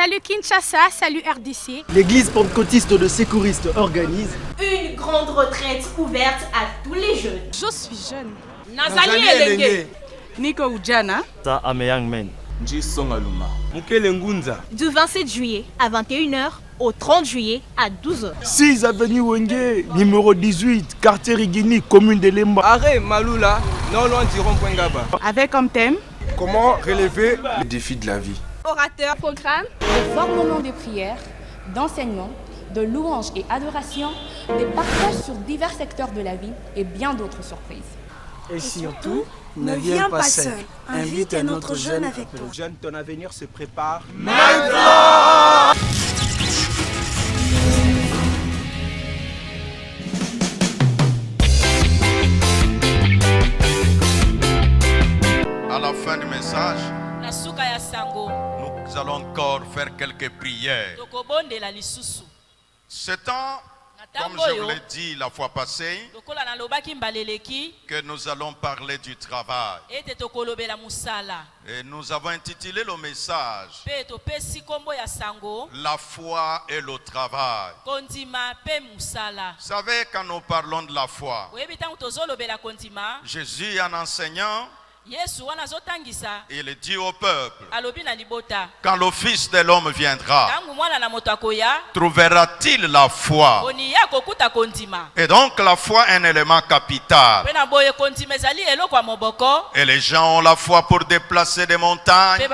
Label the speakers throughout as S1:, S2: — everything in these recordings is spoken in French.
S1: Salut Kinshasa, salut RDC.
S2: L'église pentecôtiste de sécouristes organise
S3: une grande retraite ouverte à tous les jeunes.
S1: Je suis jeune.
S3: Nazali Elenge.
S1: Nico Oudjana.
S4: Ça Ameyang Men.
S3: Du 27 juillet à 21h au 30 juillet à 12h.
S2: 6 avenue Wenge, numéro 18, quartier Rigini, commune de Lemba.
S5: Arrêt Maloula, non loin du rond-point Gaba.
S1: Avec comme thème
S5: Comment relever les défis de la vie.
S3: Orateur,
S1: programme
S6: De forts moments de prière, d'enseignement, de louange et adoration, des partages sur divers secteurs de la vie et bien d'autres surprises.
S2: Et surtout,
S7: ne viens pas seul. Invite un autre jeune avec toi.
S2: Jeune, ton avenir se prépare.
S8: À la fin du message, nous allons encore faire quelques prières. Ce temps, comme je vous l'ai dit la fois passée, que nous allons parler du travail. Et nous avons intitulé le message La foi et le travail. Vous savez, quand nous parlons de la foi, Jésus en enseignant, il dit au peuple, quand le Fils de l'homme viendra, trouvera-t-il la foi? Et donc la foi est un élément capital. Et les gens ont la foi pour déplacer des montagnes.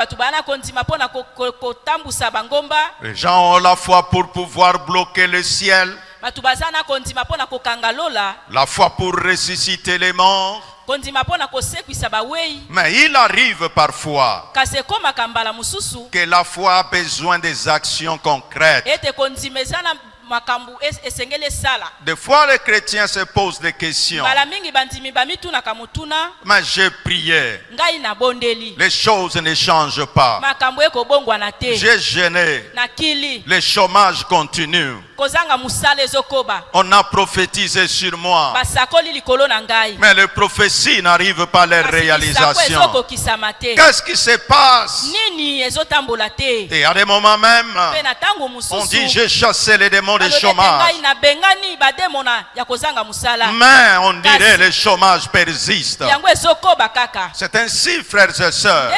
S8: Les gens ont la foi pour pouvoir bloquer le ciel. La foi pour ressusciter les morts. Mais il arrive parfois que la foi a besoin des actions concrètes. Des fois, les chrétiens se posent des questions. Mais j'ai prié. Les choses ne changent pas. J'ai jeûné. Le chômage continue. On a prophétisé sur moi. Mais les prophéties n'arrivent pas à leur réalisation. Qu'est-ce qui se passe? Et à des moments même, on dit j'ai chassé les démons du chômage. Mais on dirait le chômage persiste. C'est ainsi, frères et sœurs.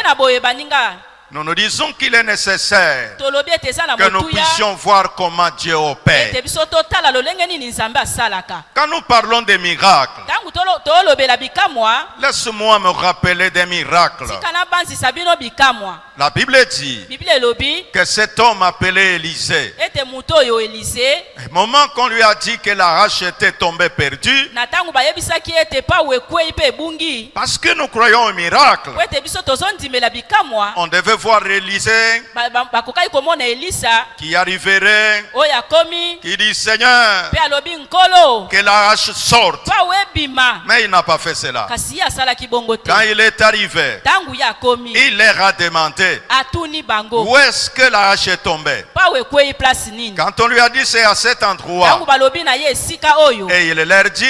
S8: Nous nous disons qu'il est nécessaire que nous puissions voir comment Dieu opère. Quand nous parlons des miracles, laisse-moi me rappeler des miracles. La Bible dit que cet homme appelé Élisée, au moment qu'on lui a dit que la hache était tombée perdue, parce que nous croyons au miracle, on devait voir Élisée qui arriverait, qui dit Seigneur, que la hache sorte. Mais il n'a pas fait cela. Quand il est arrivé, il leur a demandé où est-ce que la hache est tombée. Quand on lui a dit c'est à cet endroit, et il leur dit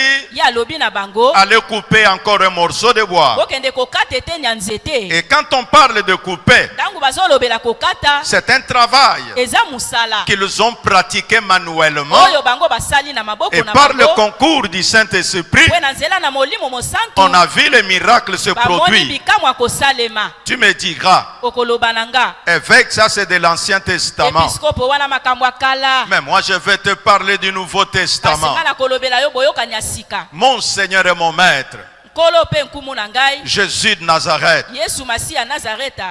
S8: allez couper encore un morceau de bois. Et quand on parle de couper, c'est un travail qu'ils ont pratiqué manuellement. Et par le concours du Saint-Esprit, on a vu les miracles se produire. Tu me diras, évêque, ça c'est de l'Ancien Testament. Mais moi je vais te parler du Nouveau Testament. Mon Seigneur et mon Maître, Jésus de Nazareth,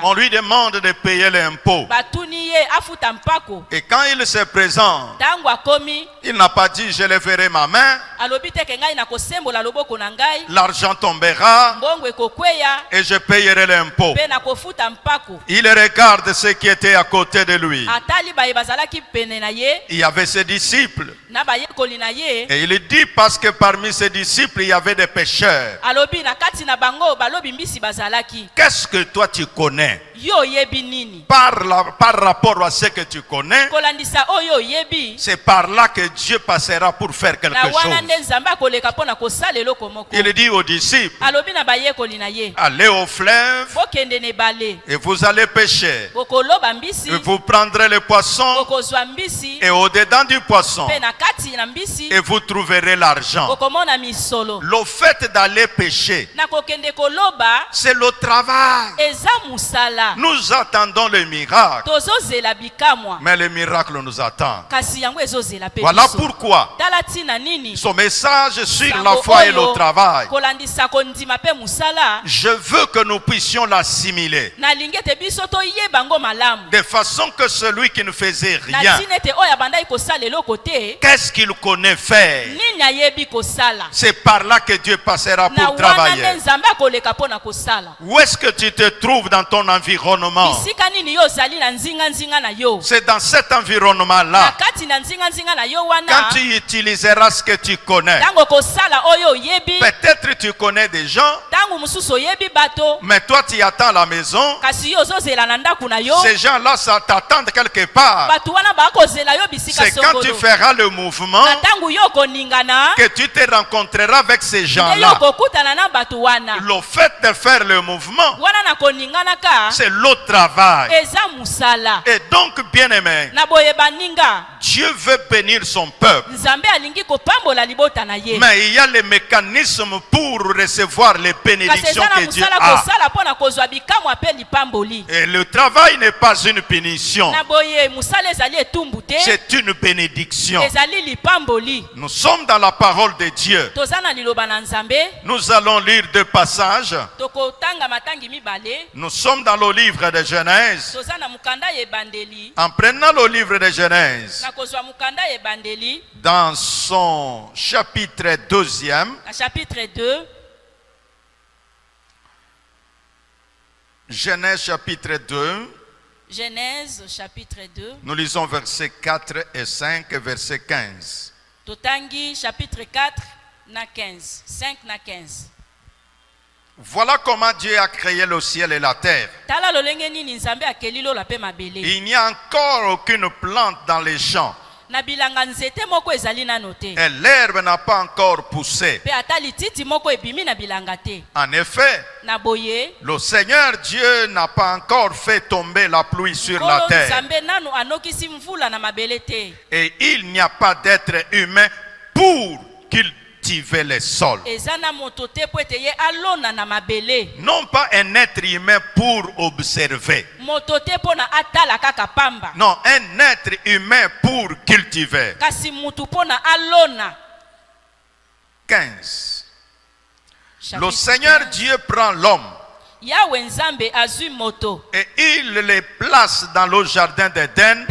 S8: on lui demande de payer l'impôt. Et quand il se présente, il n'a pas dit je lèverai ma main, l'argent tombera et je payerai l'impôt. Il regarde ceux qui étaient à côté de lui. Il y avait ses disciples Et il dit parce que parmi ses disciples, il y avait des pécheurs. Qu'est-ce que toi tu connais? Par rapport à ce que tu connais, c'est par là que Dieu passera pour faire quelque chose. Il dit aux disciples, allez au fleuve et vous allez pêcher. Et vous prendrez les poissons et au-dedans du poisson, et vous trouverez l'argent. Le fait d'aller pêcher, c'est le travail. Nous attendons le miracle, mais le miracle nous attend. Voilà pourquoi ce message sur la foi et le travail, je veux que nous puissions l'assimiler de façon que celui qui ne faisait rien, qu'est-ce qu'il connaît faire? C'est par là que Dieu passera pour travailler. Où est-ce que tu te trouves dans ton environnement? C'est dans cet environnement-là, quand tu utiliseras ce que tu connais. Peut-être tu connais des gens, mais toi tu attends à la maison. Ces gens-là, ça t'attend quelque part. C'est quand tu feras le mouvement que tu te rencontreras avec ces gens-là. Le fait de faire le mouvement, c'est le travail. Et donc, bien aimé, Dieu veut bénir son peuple, mais il y a les mécanismes pour recevoir les bénédictions que Dieu a. Et le travail n'est pas une punition, c'est une bénédiction. Nous sommes dans la parole de Dieu. Nous allons lire deux passages. Nous sommes dans le livre de Genèse. En prenant le livre de Genèse, dans son chapitre 2e, Genèse chapitre 2,
S4: Genèse chapitre 2,
S8: nous lisons versets 4 et 5 et verset 15.
S4: Totangi chapitre 4 na 15, 5 na 15.
S8: Voilà comment Dieu a créé le ciel et la terre. Il n'y a encore aucune plante dans les champs. Et l'herbe n'a pas encore poussé. En effet, le Seigneur Dieu n'a pas encore fait tomber la pluie sur la terre. Et il n'y a pas d'être humain pour cultiver les sols. Non pas un être humain pour observer. Non, un être humain pour cultiver. 15. Le Seigneur Dieu prend l'homme et il les place dans le jardin d'Éden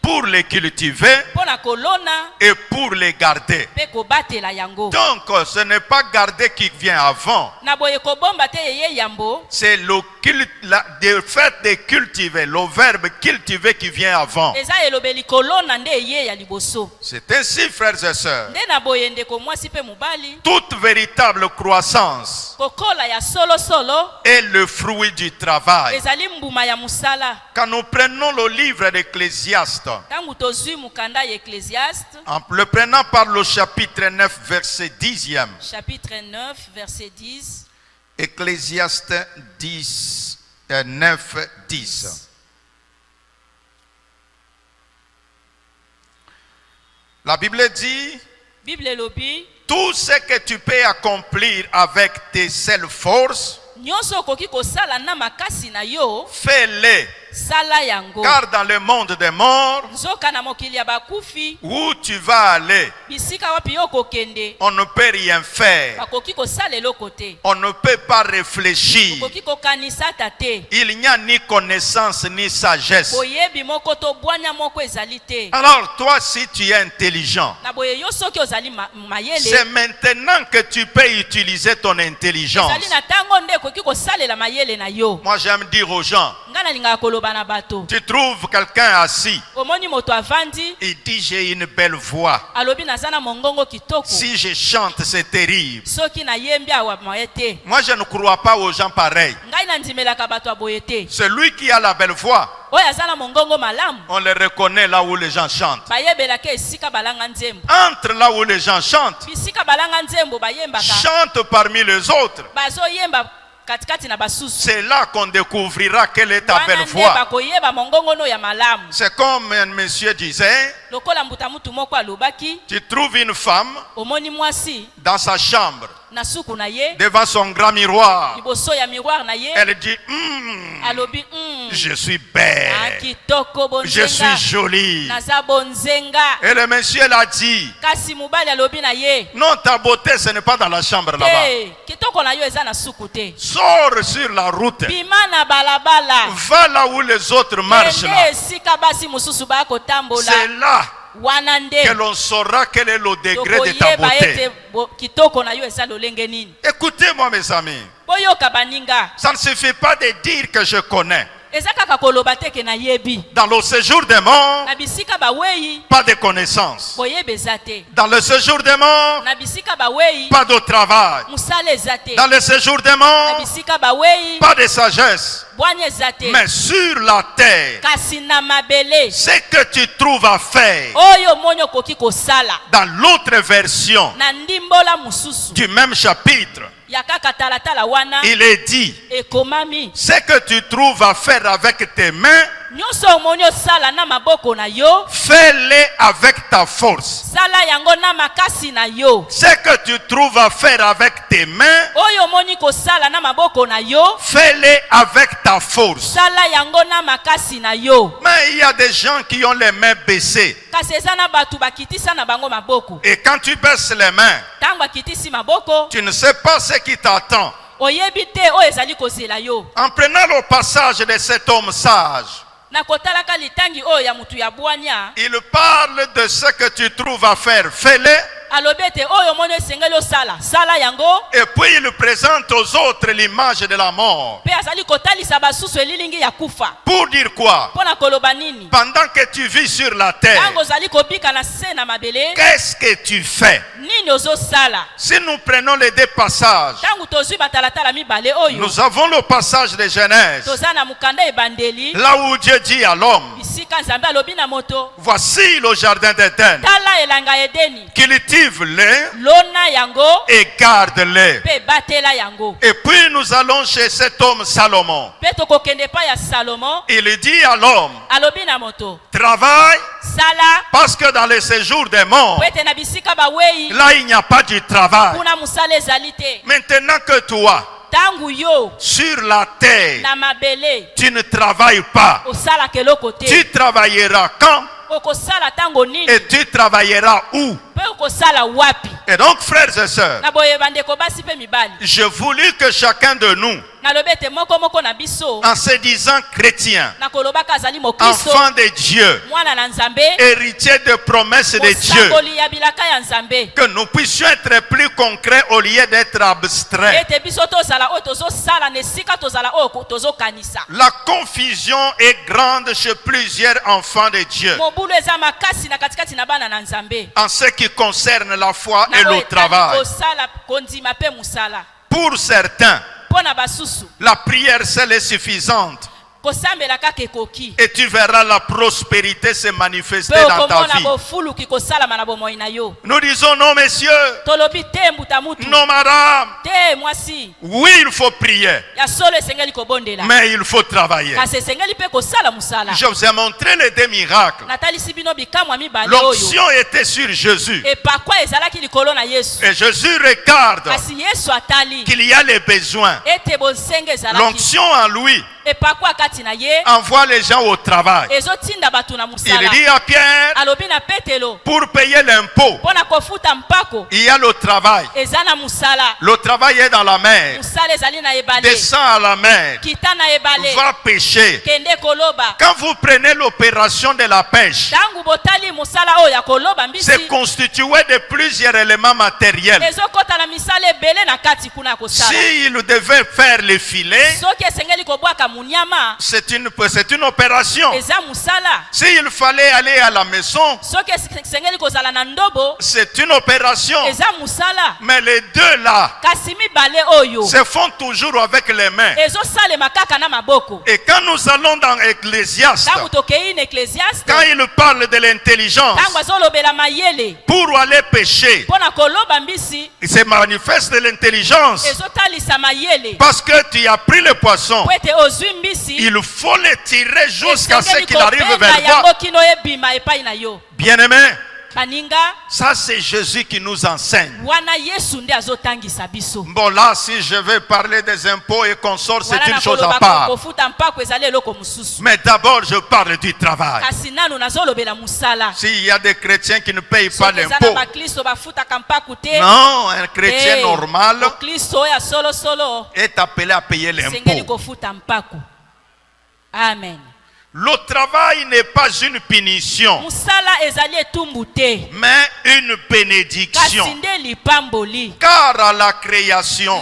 S8: pour les cultiver et pour les garder. Donc ce n'est pas garder qui vient avant, c'est le fait de cultiver, le verbe cultiver qui vient avant. C'est ainsi, frères et sœurs, toute véritable croissance est le fruit du travail. Quand nous prenons le livre d'Ecclésiaste, en le prenant par le chapitre 9, verset 10e.
S4: Chapitre 9, verset 10.
S8: Ecclésiaste 10, 9, 10. La Bible dit, tout ce que tu peux accomplir avec tes seules forces, fais-le. Car dans le monde des morts, où tu vas aller, on ne peut rien faire. On ne peut pas réfléchir. Il n'y a ni connaissance ni sagesse. Alors toi, si tu es intelligent, c'est maintenant que tu peux utiliser ton intelligence. Moi j'aime dire aux gens, Tu trouves quelqu'un assis.
S4: omoni moto avandi
S8: Il dit j'ai une belle voix.
S4: alobi naza na mongongo kitoko
S8: Si je chante, c'est terrible.
S4: soki nayembi awa moye te
S8: Moi, je ne crois pas aux gens pareils.
S4: ngai nandimelaka bato ya boye te
S8: Celui qui a la belle voix,
S4: oyo aza na mongongo malamu
S8: on le reconnaît là où les gens chantent.
S4: bayebelaka esika balanga nzembo
S8: Entre là où les gens chantent,
S4: bisika balanga nzembo bayembaka
S8: chante parmi les autres.
S4: bazoyemba katikati na basusu
S8: C'est là qu'on découvrira quelle est ta
S4: wana
S8: belle
S4: nde
S8: voix.
S4: bakoyeba mongongo no ya malamu
S8: C'est comme un monsieur disait,
S4: lokola mbuta mutu moko alobaki
S8: tu trouves une femme
S4: omoni mwasi
S8: dans sa chambre,
S4: na suku na ye
S8: devant son grand miroir.
S4: liboso ya miroir na ye
S8: Elle dit,
S4: alobi
S8: je suis belle,
S4: kitoko
S8: je suis
S4: bonzenga
S8: jolie.
S4: naza bonzenga
S8: Et le monsieur l'a dit,
S4: kasi mobali alobi na ye
S8: non, ta beauté, ce n'est pas dans la chambre là-bas.
S4: te kitoko na yo eza na suku te
S8: Sors sur la route.
S4: bima na balabala
S8: Va là où les autres marchent
S4: kende
S8: là.
S4: esika basi mosusu baya kotambola
S8: C'est là
S4: wana
S8: que
S4: nde
S8: l'on saura quel est le degré de ta
S4: tokoyeba
S8: beauté.
S4: ete kitoko na yo eza lolenge nini
S8: Écoutez-moi mes amis,
S4: boyoka baninga
S8: ça ne suffit pas de dire que je connais.
S4: eza kaka koloba te ke nayebi
S8: Dans le séjour des morts,
S4: na bisika bawei
S8: pas de connaissance.
S4: boyeba eza te
S8: Dans le séjour des morts,
S4: na bisika bawei
S8: pas de travail.
S4: mosala eza te
S8: Dans le séjour des
S4: na
S8: morts,
S4: bisika bawei
S8: pas de sagesse.
S4: bwanya eza te
S8: Mais sur la terre,
S4: kasi na mabele
S8: ce que tu trouves à faire,
S4: oyo omoni okoki kosala
S8: dans l'autre version
S4: na ndimbola mosusu
S8: du même chapitre,
S4: ya kaka talatala wana
S8: il est dit,
S4: ekomami
S8: ce que tu trouves à faire avec tes mains,
S4: nyonso omoni osala na maboko na yo
S8: fais-le avec ta force.
S4: sala yango na makasi na yo
S8: Ce que tu trouves à faire avec tes mains,
S4: oyo omoni kosala na maboko na yo
S8: fais-le avec ta force.
S4: sala yango na makasi na yo
S8: Mais il y a des gens qui ont les mains baissées.
S4: kasi eza na bato bakitisa na bango maboko
S8: Et quand tu baisses les mains,
S4: ntango bakitisi maboko
S8: tu ne sais pas ce qui t'attend.
S4: oyebi te oyo ezali kozela yo
S8: En prenant le passage de cet homme sage,
S4: na kotalaka litangi oyo ya mutu ya bwanya
S8: il parle de ce que tu trouves à faire. Fais-le.
S4: alobi ete oyo omoni esengeli osala sala yango
S8: Et puis il présente aux autres l'image de la mort.
S4: mpe azali kotalisa basusu elilingi ya kufa
S8: Pour dire quoi?
S4: mpo na koloba nini
S8: Pendant que tu vis sur la terre,
S4: ntango ozali kobika na se na mabele
S8: qu'est-ce que tu fais?
S4: nini ozosala
S8: Si nous prenons les deux passages,
S4: ntango tozwi batalatala mibale oyo
S8: nous avons le passage de Genèse,
S4: toza na mokanda ebandeli
S8: là où Dieu dit à l'homme,
S4: bisika nzambe alobi na moto
S8: voici le jardin d'Éden,
S4: tala elanga edeni
S8: cultive-le
S4: lona yango
S8: et garde-le.
S4: mpe batela yango
S8: Et puis nous allons chez cet homme Salomon.
S4: mpe tokokende epai ya salomo
S8: Il dit à l'homme,
S4: alobi na moto
S8: travaille,
S4: sala
S8: parce que dans les séjours des morts,
S4: po ete na bisika bawei
S8: là il n'y a pas du travail.
S4: kuna mosala ezali te
S8: Maintenant que toi,
S4: ntango yo
S8: sur la terre,
S4: na mabele
S8: tu ne travailles pas,
S4: osalaka eloko te
S8: tu travailleras quand
S4: okosala ntango nini
S8: et tu travailleras où?
S4: mpe okosala wapi
S8: Et donc, frères et sœurs,
S4: na boye bandeko basi mpe mibali
S8: je voulus que chacun de nous,
S4: nalobi ete moko na biso
S8: en se disant chrétien,
S4: na kolobaka azali mokristo
S8: enfant de Dieu,
S4: mwana na nzambe
S8: héritier de promesses de Dieu,
S4: mosamboli ya bilaka ya nzambe
S8: que nous puissions être plus concrets au lieu d'être abstraits.
S4: ete biso tozala oyo tozosala na esika tozala oyo tozokanisa
S8: La confusion est grande chez plusieurs enfants de Dieu
S4: mobulu eza makasi na katikati na bana na nzambe
S8: en ce qui concerne la foi
S4: na
S8: et
S4: oyo
S8: le
S4: etali
S8: travail.
S4: kosala kondima mpe mosala
S8: Pour certains,
S4: mpo na basusu
S8: la prière seule est suffisante
S4: kosambela kaka ekoki
S8: et tu verras la prospérité se manifester
S4: mpe
S8: dans ta
S4: okomona
S8: vie.
S4: bofuluki kosalama na bomoi na yo
S8: Nous disons non, messieurs,
S4: tolobi te mbuta mutu
S8: non, madame.
S4: te mwasi
S8: Oui, il faut prier,
S4: ya solo esengeli kobondela
S8: mais il faut travailler.
S4: kasi esengeli mpe kosala mosala
S8: Je vous ai montré les deux miracles.
S4: natalisi bino bikamwa mibale oyo
S8: L'onction était sur Jésus.
S4: epakwa ezalaki likolo na yesu
S8: Et Jésus regarde
S4: kasi yesu atali
S8: qu'il y a les besoins.
S4: ete bonsenge ezalaki
S8: L'onction en lui
S4: epakwa kati na ye
S8: envoie les gens au travail.
S4: ezotinda bato na
S8: Il
S4: mosala
S8: dit à Pierre,
S4: alobi na petelo
S8: pour payer l'impôt,
S4: mpo na kofuta mpako
S8: il y a le travail.
S4: eza na mosala
S8: Le travail est dans la mer.
S4: mosala ezali na ebale
S8: Descends à la mer.
S4: kita na ebale
S8: Va pêcher.
S4: kende koloba
S8: Quand vous prenez l'opération de la pêche,
S4: ntango botali mosala oyo ya koloba mbisi
S8: c'est constitué de plusieurs éléments matériels.
S4: ezokɔta na misala ebele na kati kuna ya kosala
S8: S'il devait faire le filet,
S4: soki esengeli kobwaka
S8: c'est une opération. S'il fallait aller à la maison, c'est une opération. Mais les deux là se font toujours avec les mains. Et quand nous allons dans Ecclésiaste, quand il parle de l'intelligence pour aller pêcher, il se manifeste de l'intelligence. Parce que tu as pris le poisson, il faut le tirer jusqu'à ce qu'il arrive vers toi. Bien-aimé, ça c'est Jésus qui nous enseigne. Bon, là si je vais parler des impôts et consorts, c'est une chose à part. Mais d'abord je parle du travail. S'il y a des chrétiens qui ne payent pas l'impôt, non, un chrétien normal est appelé à payer l'impôt.
S4: Amen.
S8: Le travail n'est pas une punition, mais une bénédiction. Car à la création,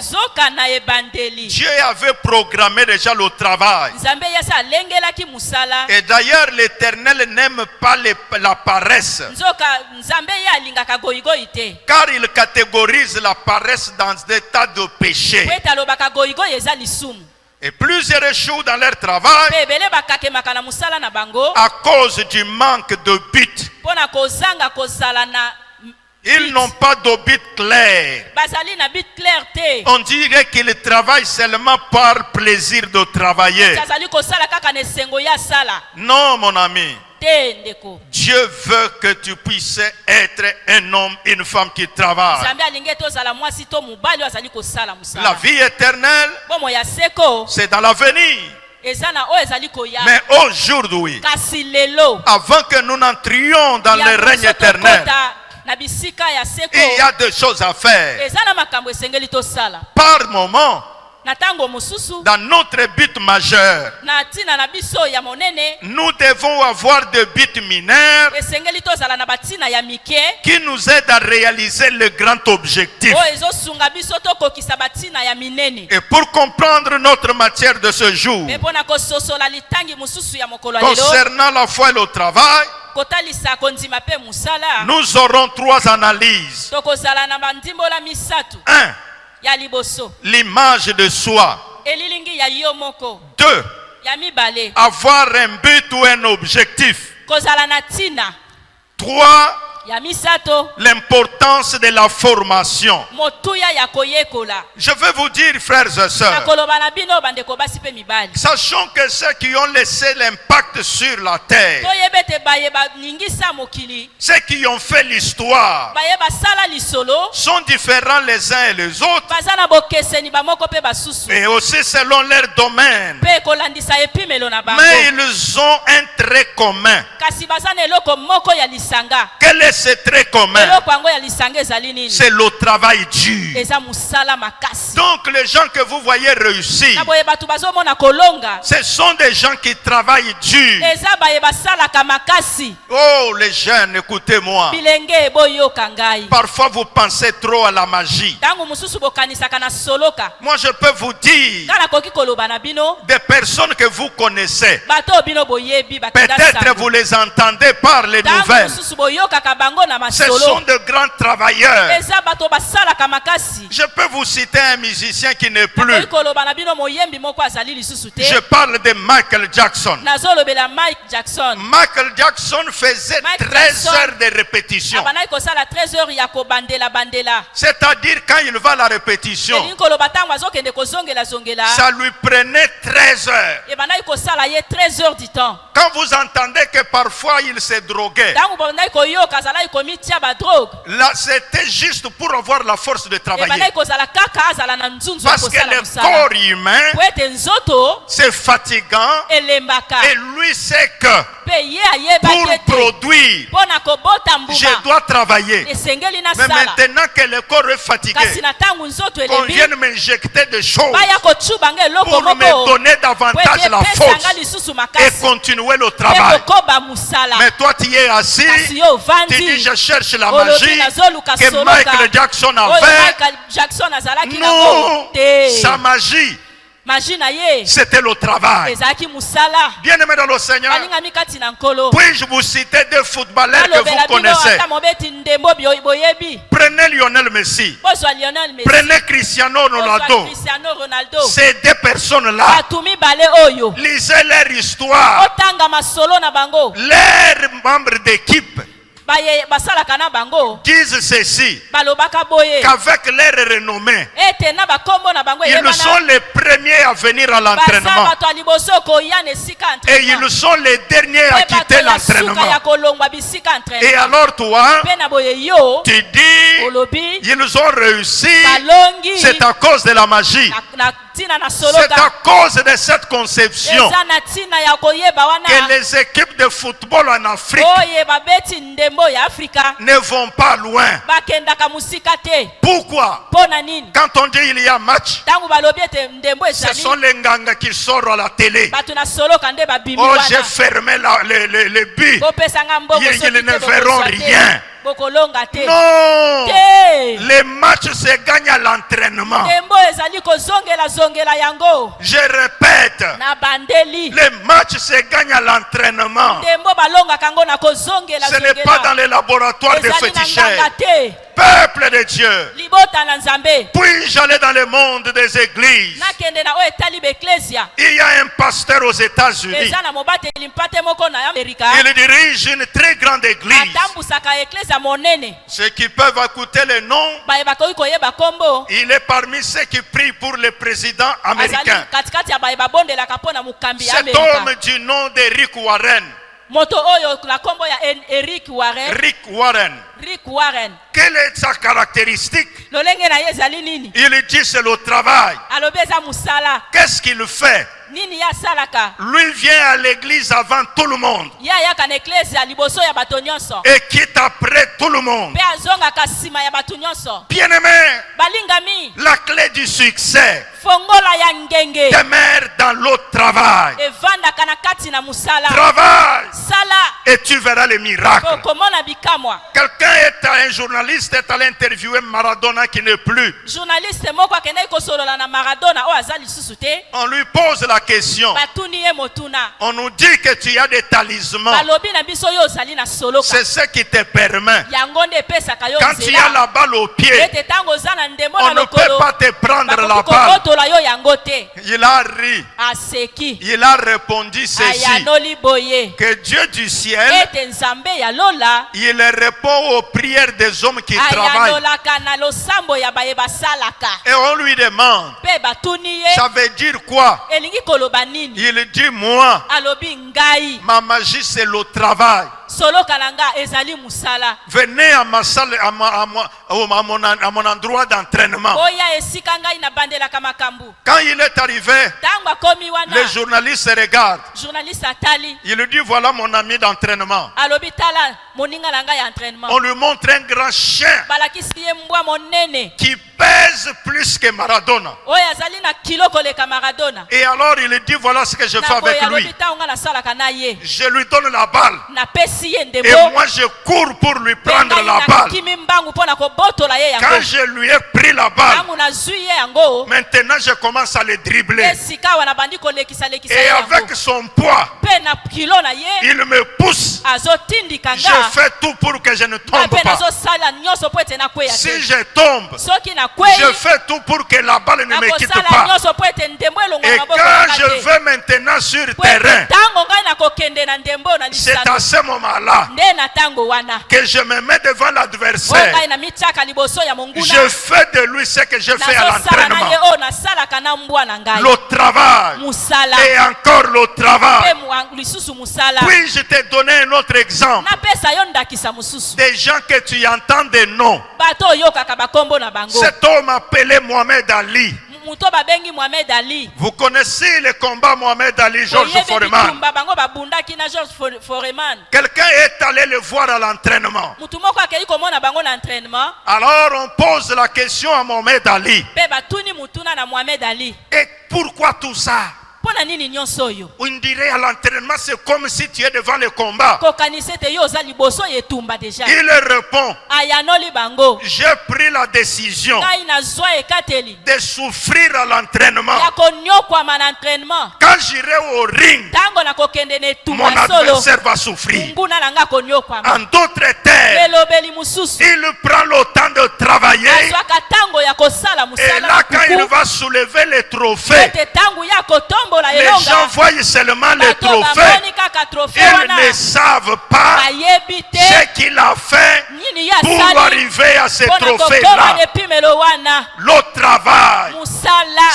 S8: Dieu avait programmé déjà le travail. Et d'ailleurs, l'Éternel n'aime pas la paresse, car il catégorise la paresse dans des tas de péchés. Et plusieurs échouent dans leur travail à cause du manque de but. Ils n'ont pas de but clair. On dirait qu'ils travaillent seulement par plaisir de travailler. Non, mon ami. Dieu veut que tu puisses être un homme, une femme qui travaille. La vie éternelle, c'est dans l'avenir. Mais aujourd'hui, avant que nous n'entrions dans le règne éternel, il y a des choses à faire. Par moment, dans notre but majeur, nous devons avoir des buts mineurs qui nous aident à réaliser le grand objectif. Et pour comprendre notre matière de ce jour, concernant la foi et le travail, nous aurons trois analyses. 1. L'image de soi. 2. Avoir un but ou un objectif. 3. L'importance de la formation. Je veux vous dire, frères et sœurs, sachant que ceux qui ont laissé l'impact sur la terre, ceux qui ont fait l'histoire, sont différents les uns et les autres, et aussi selon leur domaine. Mais ils ont un trait commun. Quel est ce trait commun? C'est le travail dur. Donc les gens que vous voyez réussir, ce sont des gens qui travaillent dur. Oh les jeunes, écoutez-moi. Parfois vous pensez trop à la magie. Moi je peux vous dire, des personnes que vous connaissez, peut-être vous les entendez par les nouvelles. Ce sont de grands travailleurs. Je peux vous citer un musicien qui n'est plus. Je parle de Michael Jackson. Michael Jackson faisait 13 heures de répétition. C'est-à-dire quand il va à la répétition, ça lui prenait 13 heures. Quand vous entendez que parfois il se droguait, là c'était juste pour avoir la force de travailler. Parce que le corps humain, c'est fatigant, et lui sait que pour produire, je dois travailler. Mais maintenant que le corps est fatigué, on vient m'injecter des choses pour me donner davantage la force et continuer le travail. Mais toi tu es assis, tu dis je cherche la magie que Michael Jackson avait. Non, sa magie C'était le travail. Bien-aimés dans le Seigneur, puis-je vous citer deux footballeurs que vous connaissez? Prenez Lionel Messi. Prenez Cristiano Ronaldo. Ces deux personnes-là, lisez leur histoire, leurs membres d'équipe disent ceci, qu'avec leur renommée, ils sont les premiers à venir à l'entraînement et ils sont les derniers à quitter l'entraînement. Et alors toi, tu dis, ils ont réussi, c'est à cause de la magie. C'est à cause de cette conception que les équipes de football en Afrique ne vont pas loin. Pourquoi? Quand on dit il y a match, ce sont les Nganga qui sortent à la télé. Oh, j'ai fermé le but. Ils ne verront rien. Non, les matchs se gagnent à l'entraînement. Je répète, les matchs se gagnent à l'entraînement. Ce n'est pas dans les laboratoires de féticheurs. Peuple de Dieu, puis-je aller dans le monde des églises? Il y a un pasteur aux États-Unis. Il dirige une très grande église. Ceux qui peuvent écouter le nom, il est parmi ceux qui prient pour le président américain. Cet homme du nom d'Eric Warren. Rick Warren. Quelle est sa caractéristique? Il dit c'est le travail. Qu'est-ce qu'il fait? Lui vient à l'église avant tout le monde et quitte après tout le monde. Bien-aimé, la clé du succès demeure dans le travail. Travail et tu verras les miracles. Quelqu'un un journaliste est allé interviewer Maradona qui n'est plus. On lui pose la question. On nous dit que tu as des talismans. C'est ce qui te permet. Quand tu as la balle au pied, on ne peut pas te prendre la balle. Il a ri. Il a répondu ceci, que Dieu du ciel, il répond aux prières des hommes qui travaillent. Et on lui demande, ça veut dire quoi? Il dit, moi, ma magie c'est le travail. Venez à ma salle, à mon endroit d'entraînement. Quand il est arrivé, le journaliste regarde. Il lui dit, voilà mon ami d'entraînement. On lui montre un grand chien qui pèse plus que Maradona. Et alors il dit, voilà ce que je fais avec lui. Je lui donne la balle. Et moi je cours pour lui prendre la balle. Quand je lui ai pris la balle, maintenant je commence à le dribbler. Et avec son poids, il me pousse. Je fais tout pour que je ne tombe pas. Si je tombe, je fais tout pour que la balle ne me quitte pas. Et quand je vais maintenant sur le terrain, c'est à ce moment-là que je me mets devant l'adversaire. Je fais de lui ce que je fais à l'entraînement. Le travail et encore le travail. Puis-je te donner un autre exemple? Des gens que tu entends des noms. Cet homme appelé Mohamed Ali. Vous connaissez le combat Mohamed Ali, George Foreman. Quelqu'un est allé le voir à l'entraînement. Alors on pose la question à Mohamed Ali. Et pourquoi tout ça? On dirait à l'entraînement, c'est comme si tu es devant le combat. Il répond, j'ai pris la décision de souffrir à l'entraînement. Quand j'irai au ring, mon adversaire va souffrir. En d'autres termes, il prend le temps de travailler. Et là, quand il va soulever les trophées, les gens voient seulement les trophées. Ils ne savent pas ce qu'il a fait pour arriver à ces trophées-là. Le travail,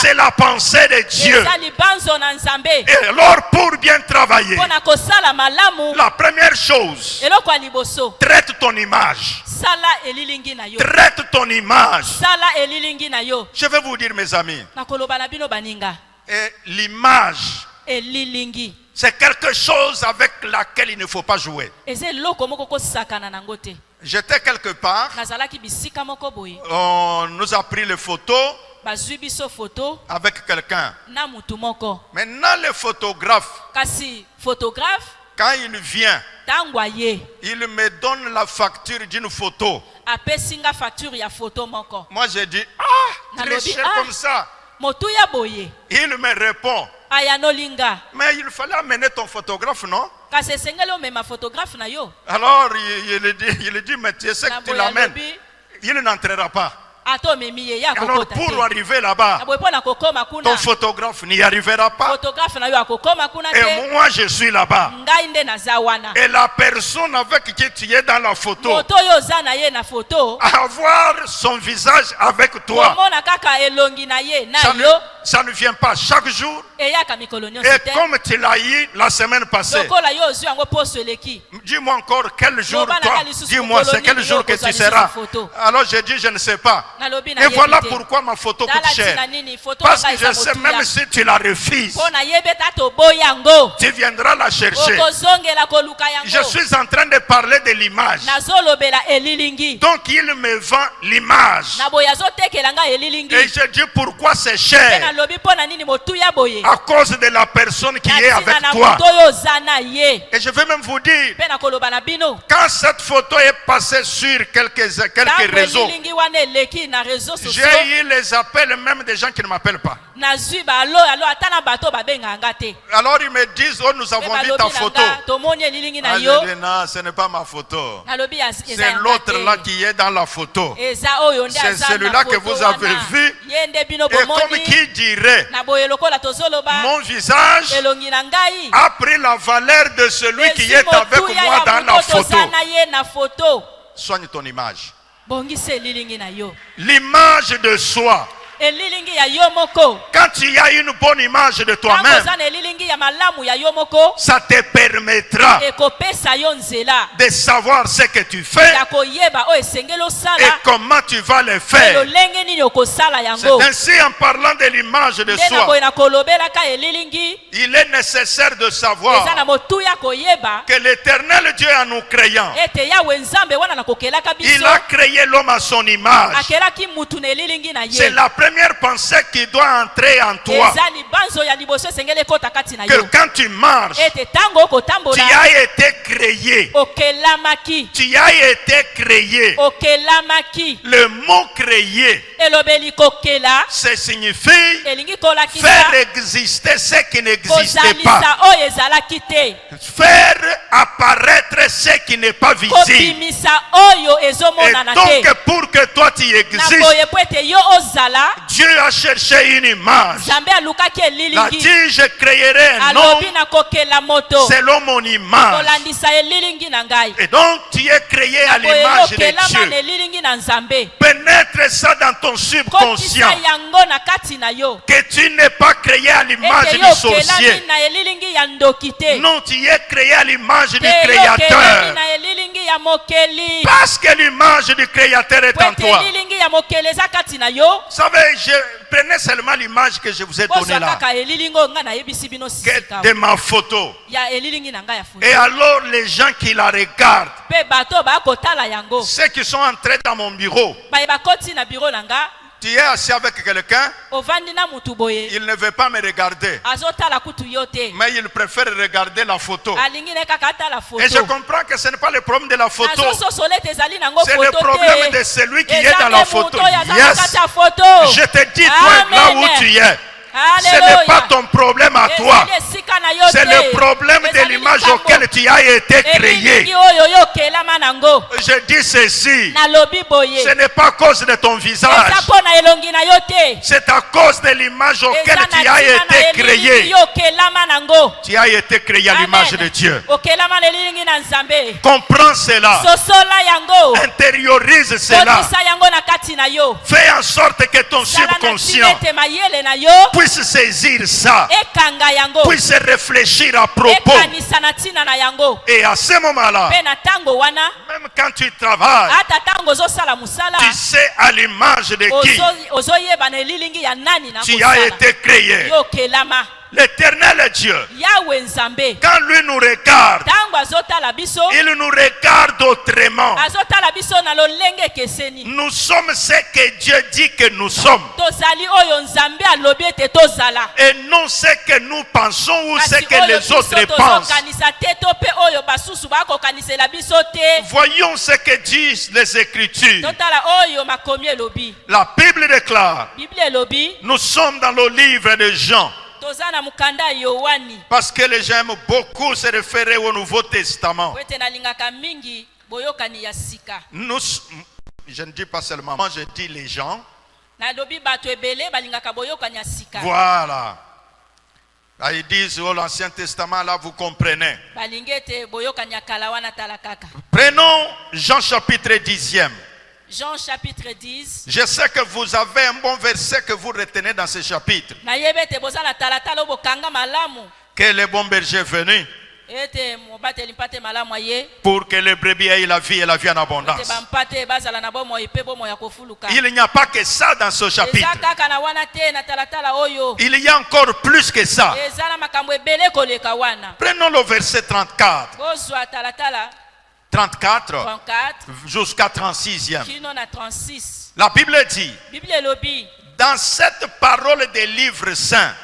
S8: c'est la pensée de Dieu. Et alors, pour bien travailler, la première chose, traite ton image. Traite ton image. Je vais vous dire, mes amis, l'image, c'est quelque chose avec laquelle il ne faut pas jouer. J'étais quelque part, on nous a pris les photos avec quelqu'un. Maintenant le photographe, quand il vient, il me donne la facture d'une photo. Moi j'ai dit, tricher comme ça. Il me répond, mais il fallait amener ton photographe, non? Alors il dit, mais tu sais que tu l'amènes, il n'entrera pas. Alors pour arriver là-bas, ton photographe n'y arrivera pas. Et moi je suis là-bas. Et la personne avec qui tu es dans la photo, avoir son visage avec toi, ça ne vient pas chaque jour. Et comme tu l'as eu la semaine passée, dis-moi encore quel jour toi, dis-moi c'est quel jour que tu seras. Alors j'ai dit je ne sais pas. Et voilà pourquoi ma photo coûte cher. Parce que je sais, même si tu la refuses, tu viendras la chercher. Je suis en train de parler de l'image. Donc il me vend l'image. Et je dis pourquoi c'est cher. À cause de la personne qui est avec toi. Et je vais même vous dire, quand cette photo est passée sur quelques réseaux, j'ai eu les appels même des gens qui ne m'appellent pas. Alors ils me disent, oh nous avons vu ta photo. Je dis non, ce n'est pas ma photo. C'est l'autre là qui est dans la photo. C'est celui-là que vous avez vu. Et comme qui dirait, mon visage a pris la valeur de celui qui est avec moi dans la photo. Soigne ton image. L'image de soi. Quand tu as une bonne image de toi-même, ça te permettra de savoir ce que tu fais et comment tu vas le faire. C'est ainsi, en parlant de l'image de soi, il est nécessaire de savoir que l'Éternel Dieu, en nous créant, il a créé l'homme à son image. C'est la première pensée qui doit entrer en toi. Que quand tu marches, tu as été créé. Tu as été créé. Le mot créé, ça signifie faire exister ce qui n'existait pas. Faire apparaître ce qui n'est pas visible. Et donc pour que toi tu existes, Dieu a cherché une image. Il a dit, je créerai un homme selon mon image. Et donc tu es créé à l'image de Dieu. Pénètre ça dans ton subconscient, que tu n'es pas créé à l'image du sorcier. Non, tu es créé à l'image du Créateur. Parce que l'image du Créateur est en toi. Vous savez, je prenais seulement l'image que je vous ai donnée là, de ma photo. Et alors les gens qui la regardent, ceux qui sont entrés dans mon bureau, Tu es assis avec quelqu'un,
S4: ovandi na mutu boye
S8: il ne veut pas me regarder,
S4: azotala kutu yo te
S8: mais il préfère regarder la photo.
S4: alingi ne kaka atala foto
S8: Et je comprends que ce n'est pas le problème de la photo,
S4: nazososola ete ezali nango
S8: c'est le
S4: foto
S8: problème
S4: te
S8: de celui qui
S4: Eza
S8: est dans la
S4: nde
S8: photo.
S4: moto oyo aza na
S8: Yes,
S4: kati ya foto
S8: je te dis, toi, là où
S4: Amen.
S8: tu es, ce n'est
S4: Alléluia.
S8: pas ton problème à toi.
S4: Ezali esika na yo
S8: C'est
S4: te.
S8: le problème de
S4: Ezali
S8: l'image
S4: likambo.
S8: auquel tu as été
S4: Ebilingi
S8: créé.
S4: oyo yo okelama nango
S8: Je dis ceci,
S4: nalobi boye
S8: ce n'est pas à cause de ton visage,
S4: eza mpo na elongi na yo te
S8: c'est à cause de l'image auquel
S4: eza
S8: tu
S4: na
S8: as
S4: ntina na
S8: été
S4: elilingi
S8: créé.
S4: yo okelama nango
S8: Tu as été créé à l'image de Dieu.
S4: okelama na elilingi na nzambe
S8: Comprends cela,
S4: sosola yango
S8: intériorise cela,
S4: kotisa yango na kati na yo
S8: fais en sorte que ton
S4: sala na
S8: subconscient
S4: ntina ete mayele na yo
S8: puisse saisir ça,
S4: ekanga yango
S8: puisse réfléchir à propos.
S4: ekanisa na ntina na yango
S8: Et à ce moment-là,
S4: mpe na ntango wana
S8: même quand tu travailles,
S4: ata ntango ozosala mosala
S8: tu sais à l'image de qui
S4: ozoyeba na elilingi ya nani na
S8: tu as été créé.
S4: yo okelama
S8: L'éternel Dieu,
S4: yawe nzambe
S8: quand lui nous regarde,
S4: ntango azotala biso
S8: il nous regarde autrement.
S4: azotala biso na lolenge ekeseni
S8: Nous sommes ce que Dieu dit que nous sommes.
S4: tozali oyo nzambe alobi ete tozala
S8: Et non ce que nous pensons ou ce
S4: kasi
S8: que
S4: oyo
S8: les
S4: biso
S8: autres pensent.
S4: tozokanisa te to mpe oyo basusu bakokanisela biso te
S8: Voyons ce que disent les Écritures.
S4: totala oyo makomi elobi
S8: La Bible déclare,
S4: biblia elobi
S8: nous sommes dans le livre de Jean.
S4: toza na mokanda ya yohani
S8: Parce que les gens aiment beaucoup se référer au Nouveau Testament.
S4: po ete nalingaka mingi boyokani ya sika
S8: Je ne dis pas seulement, moi je dis les gens.
S4: nalobi bato ebele balingaka boyokani ya sika
S8: Voilà. Là, ils disent, oh, l'Ancien Testament, là, vous comprenez.
S4: balingi ete boyokani ya kala wana tala kaka
S8: Prenons Jean chapitre 10e.
S4: Jean chapitre 10
S8: Je sais que vous avez un bon verset que vous retenez dans ce chapitre.
S4: nayebi ete boza na talatala oyo bokanga malamu
S8: Que le bon berger est venu
S4: ete mobateli mpate malamu aye
S8: pour que les brebis aient la vie et la vie en
S4: ete
S8: abondance.
S4: bampate bazala na bomoi mpe bomoi ya kofuluka
S8: Il n'y a pas que ça dans ce chapitre.
S4: eza kaka na wana te na talatala oyo
S8: Il y a encore plus que ça.
S4: eza na makambo ebele koleka wana
S8: Prenons le verset 34.
S4: bozwa talatala
S8: 34
S4: 34
S8: jusqu'à 36e.
S4: kino na 36
S8: La Bible dit,
S4: biblia elobi
S8: dans cette parole des livres saints,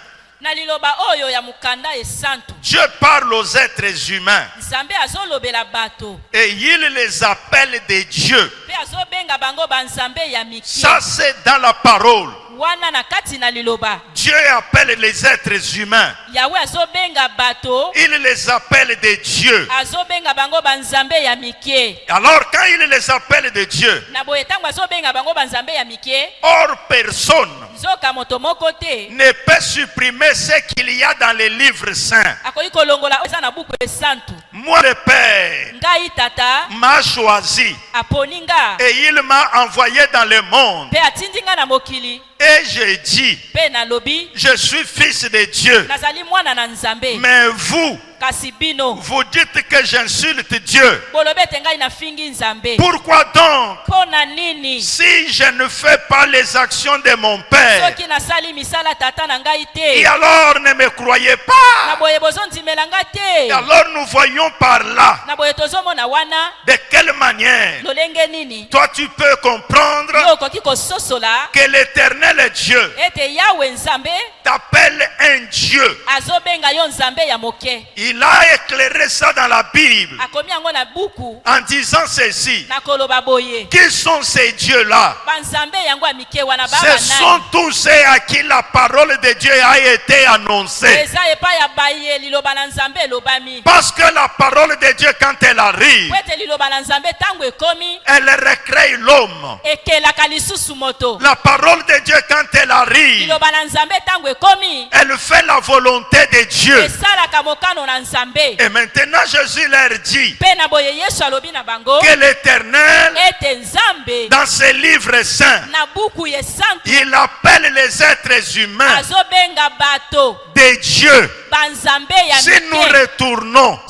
S4: na liloba oyo ya mokanda esantu
S8: Dieu parle aux êtres humains
S4: nzambe azolobela bato
S8: et il les appelle des dieux.
S4: mpe azobenga bango banzambe ya mike
S8: Ça, c'est dans la parole.
S4: wana na kati na liloba
S8: Dieu appelle les êtres humains.
S4: yawe azobenga bato
S8: Il les appelle des dieux.
S4: azobenga bango banzambe ya mike
S8: Alors, quand il les appelle des dieux,
S4: na boye ntango azobenga bango banzambe ya mike
S8: or personne
S4: nzoka moto moko te
S8: ne peut supprimer ce qu'il y a dans les livres saints.
S4: akoki kolongola oyo eza na buku esantu
S8: Moi, le Père
S4: ngai tata
S8: m'a choisi
S4: aponi nga
S8: et il m'a envoyé dans le monde.
S4: mpe atindi nga na mokili
S8: Et je dis,
S4: mpe nalobi
S8: je suis fils de Dieu.
S4: nazali mwana na nzambe
S8: Mais vous,
S4: kasi bino
S8: vous dites que j'insulte Dieu.
S4: bolobi ete ngai nafingi nzambe
S8: Pourquoi donc,
S4: mpo na nini
S8: si je ne fais pas les actions de mon Père,
S4: soki nasali misala tata na ngai
S8: et
S4: te
S8: alors ne me croyez
S4: na
S8: pas?
S4: boye bozondimela nga
S8: Et
S4: te
S8: alors nous voyons par là
S4: na boye tozomona wana
S8: de quelle manière
S4: lolenge nini
S8: toi tu peux comprendre
S4: yo okoki kososola
S8: que l'éternel Dieu
S4: ete yawe nzambe
S8: t'appelle un Dieu.
S4: azobenga yo nzambe ya moke
S8: Il a éclairé ça dans la Bible
S4: akomi yango na buku
S8: en disant ceci.
S4: na koloba boye
S8: Qui sont ces dieux-là?
S4: banzambe yango ya mike wana
S8: Ce sont tous ceux à qui la parole de Dieu a été annoncée.
S4: eza epai ya baye liloba na nzambe elobami
S8: Parce que la parole de Dieu, quand elle arrive,
S4: po ete liloba na nzambe ntango ekomi
S8: elle recrée l'homme.
S4: ekelaka lisusu moto
S8: La parole de Dieu, quand elle arrive,
S4: liloba na nzambe ntango ekomi
S8: elle fait la volonté de Dieu.
S4: esalaka mokano na nzambe
S8: Et maintenant, Jésus leur dit
S4: mpe na boye yesu alobi na bango
S8: que l'Éternel,
S4: ete nzambe
S8: dans ses livres saints,
S4: na buku esantu
S8: il appelle les êtres humains
S4: azobenga bato
S8: des dieux. si nous retournons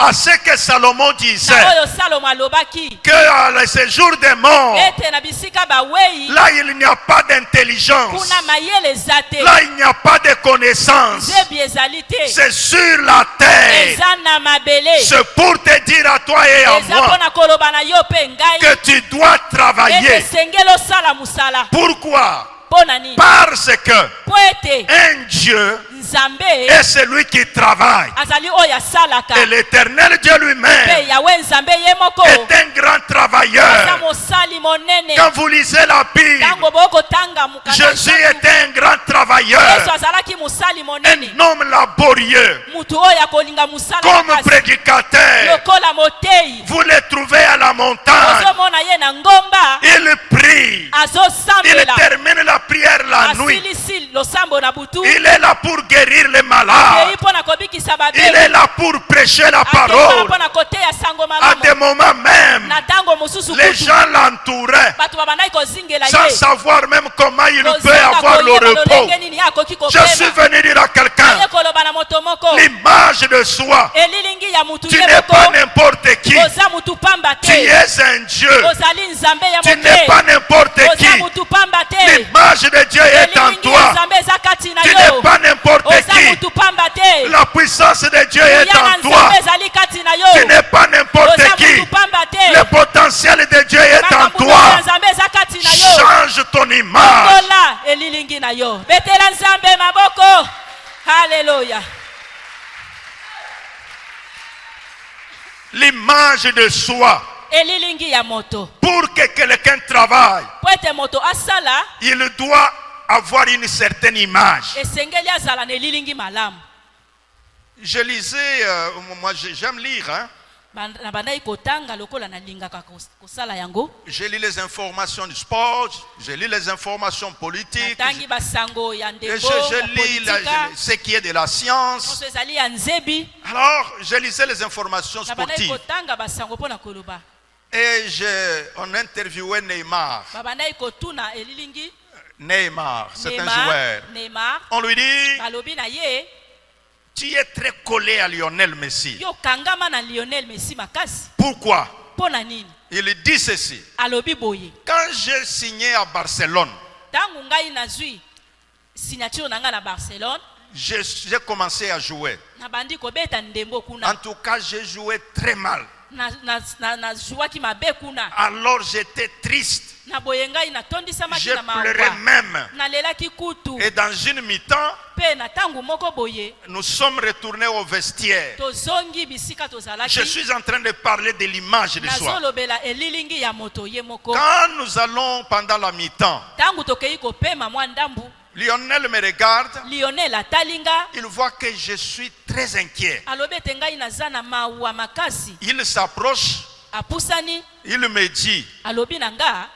S8: à ce que Salomon disait, que à ce jour des morts, là il n'y a pas d'intelligence, là il n'y a pas de connaissance, c'est sur la terre. C'est pour te dire à toi et à moi que tu dois travailler. Pourquoi? Parce que un Dieu est celui qui travaille. Et l'Éternel Dieu lui-même est un grand travailleur. Quand vous lisez la Bible, Jésus était un grand travailleur, un homme laborieux, comme prédicateur. Vous le trouvez à la montagne, il prie, il termine la prière la nuit, il est là pour guérir les malades, il est là pour prêcher la parole. À des moments même, les gens l'entouraient sans savoir même comment il peut avoir le repos. Je suis venu dire à quelqu'un, l'image de soi, tu n'es pas n'importe qui, tu es un Dieu, tu n'es pas n'importe qui. L'image de Dieu est en toi, tu n'es pas n'importe qui. La puissance de Dieu est en toi, tu n'es pas n'importe qui. Le potentiel de Dieu est en toi. Change ton image.
S4: Alléluia.
S8: L'image de soi. Pour que quelqu'un travaille, il doit avoir une certaine image. Je lisais, moi j'aime lire, hein? Je lis les informations du sport, je lis les informations politiques, je lis ce qui est de la science. Alors, je lisais les informations sportives. Et on interviewait Neymar. Neymar, c'est un joueur. On lui dit, tu es très collé à Lionel Messi. Pourquoi? Il dit ceci. Quand j'ai signé à Barcelone, j'ai commencé à jouer. En tout cas, j'ai joué très mal. Alors j'étais triste. Je pleurais même. Et dans une mi-temps, nous sommes retournés au vestiaire. Je suis en train de parler de l'image de soi. Quand nous allons pendant la mi-temps, Lionel me regarde, il voit que je suis très inquiet. Il s'approche, il me dit,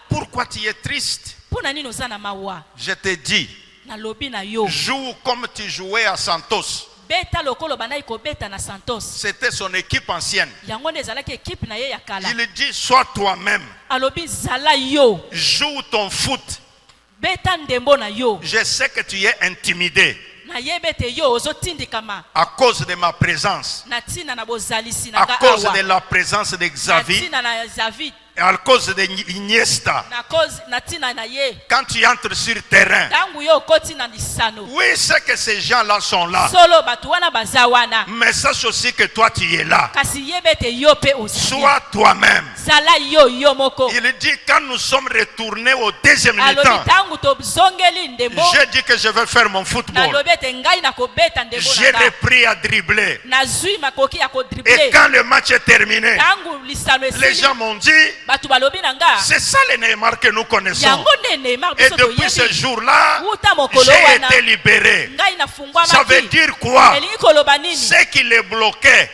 S8: pourquoi tu es triste? Je te dis, joue comme tu jouais à Santos. C'était son équipe ancienne. Il dit, sois toi-même, joue ton foot. Je sais que tu es intimidé à cause de ma présence, à cause de la présence de Xavi, à cause de Iniesta. Quand tu entres sur le terrain, oui, c'est que ces gens-là sont là, mais sache aussi que toi tu es là. Sois toi-même. Il dit, quand nous sommes retournés au deuxième mi-temps, j'ai dit que je vais faire mon football. J'ai repris à dribbler. Et quand le match est terminé, les gens m'ont dit, c'est ça le Neymar que nous connaissons. Et depuis ce jour-là, j'ai été libéré. Ça veut dire quoi? Ce qui les bloquait,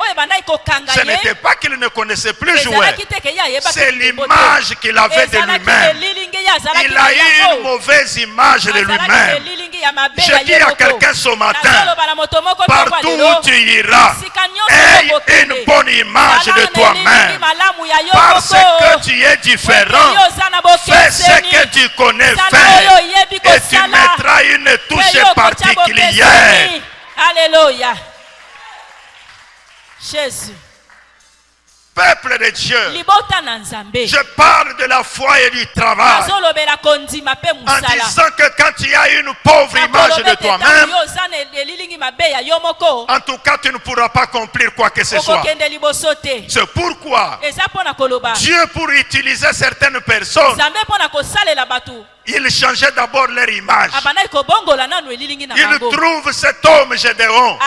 S8: ce n'était pas qu'il ne connaissait plus jouer, c'est l'image qu'il avait de lui-même. Il a eu une mauvaise image de lui-même. Je dis à quelqu'un ce matin, partout où tu iras, aie une bonne image de toi-même. Parce que tu es différent, fais ce que tu connais faire et tu mettras une touche particulière.
S4: Alléluia. Jésus.
S8: Peuple de Dieu,
S4: Libota na Nzambe.
S8: je parle de la foi et du travail.
S4: Azolobela kondima pe
S8: En
S4: musala.
S8: disant que quand tu as une pauvre image de toi-même, en tout cas tu ne pourras pas accomplir quoi que ce soit. C'est pourquoi Dieu, pour utiliser certaines personnes, il changeait d'abord leur image. Il trouve cet homme Gédéon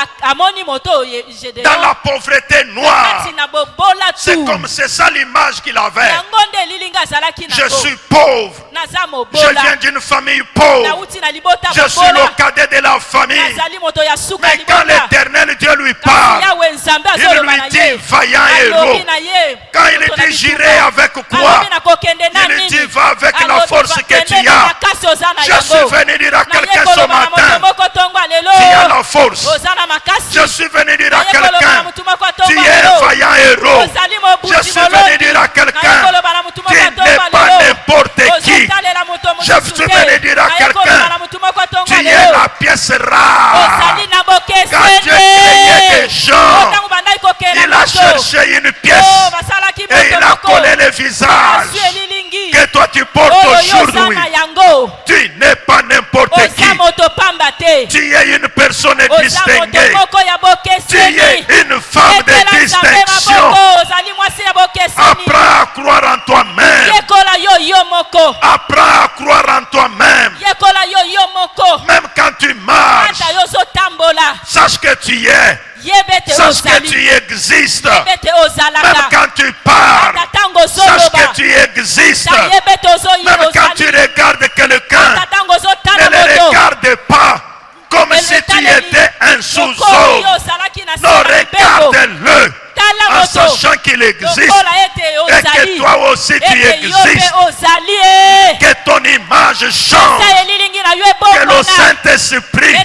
S8: dans la pauvreté noire. C'est comme c'est ça l'image qu'il avait. Je suis pauvre. Je viens d'une famille pauvre. Je suis le cadet de la famille. Mais quand l'Éternel Dieu lui parle, il lui dit vaillant héros. Quand il dit j'irai avec quoi, il dit va avec la force que tu as. Je suis venu dire à quelqu'un ce matin, tu as la force. Je suis venu dire à quelqu'un, tu es vaillant héros. Je suis venu dire à quelqu'un, tu n'es pas n'importe qui. Je suis venu dire à quelqu'un, tu es la pièce rare. Quand Dieu créait des gens, il a cherché une pièce et il a collé le visage que toi tu portes aujourd'hui. Tu n'es pas n'importe qui. Tu es une personne distinguée. Tu es une femme de distinction. Apprends à croire en toi-même. Apprends à croire en toi-même. Même quand tu marches, sache que tu es. Sache que tu existes. Même quand tu parles, sache que tu existes. Même quand tu regardes quelqu'un, ne le regarde pas comme si tu étais un sous-homme. Non, regarde-le en sachant qu'il existe et que toi aussi tu existes. Que ton image change. Que le Saint-Esprit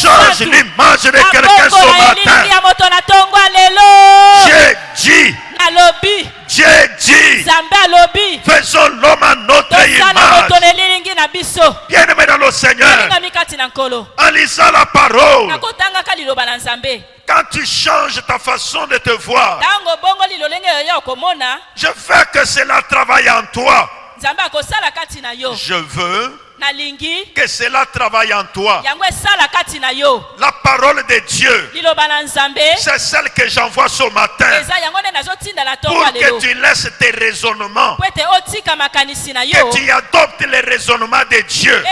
S8: change l'image de quelqu'un ce matin. Dieu dit, faisons l'homme à notre image. Bien-aimé dans le Seigneur, en lisant la parole, quand tu changes ta façon de te voir, je veux que cela travaille en toi. Je veux que cela travaille en toi. La parole de Dieu, c'est celle que j'envoie ce matin pour que tu laisses tes raisonnements, que tu adoptes les raisonnements de Dieu.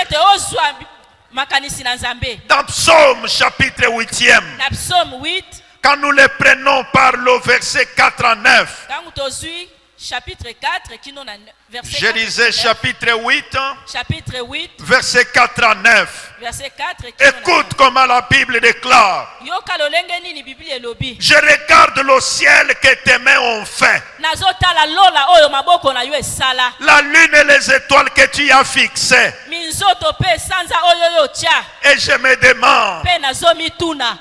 S8: Dans Psaume chapitre 8e, quand nous les prenons par le verset 4 à 9,
S4: chapitre 4 qui verset
S8: je disais chapitre 8, verset 4 à 9. Écoute comment la Bible déclare. Je regarde le ciel que tes mains ont fait, la lune et les étoiles que tu as fixées, et je me demande,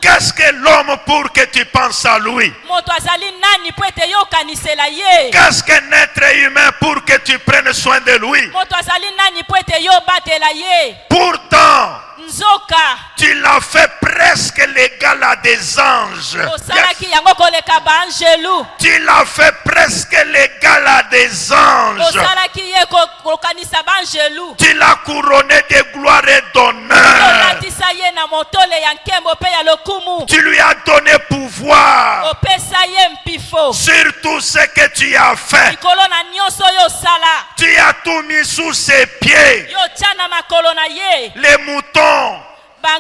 S8: qu'est-ce que l'homme pour que tu penses à lui? Qu'est-ce qu'un être humain pour que tu prennes soin de lui? Pourtant, tu l'as fait presque l'égal à des anges. Tu l'as fait presque l'égal à des anges. Tu l'as couronné de gloire et d'honneur. Tu lui as donné pouvoir sur tout ce que tu as fait. Tu as tout mis sous ses pieds. Les moutons,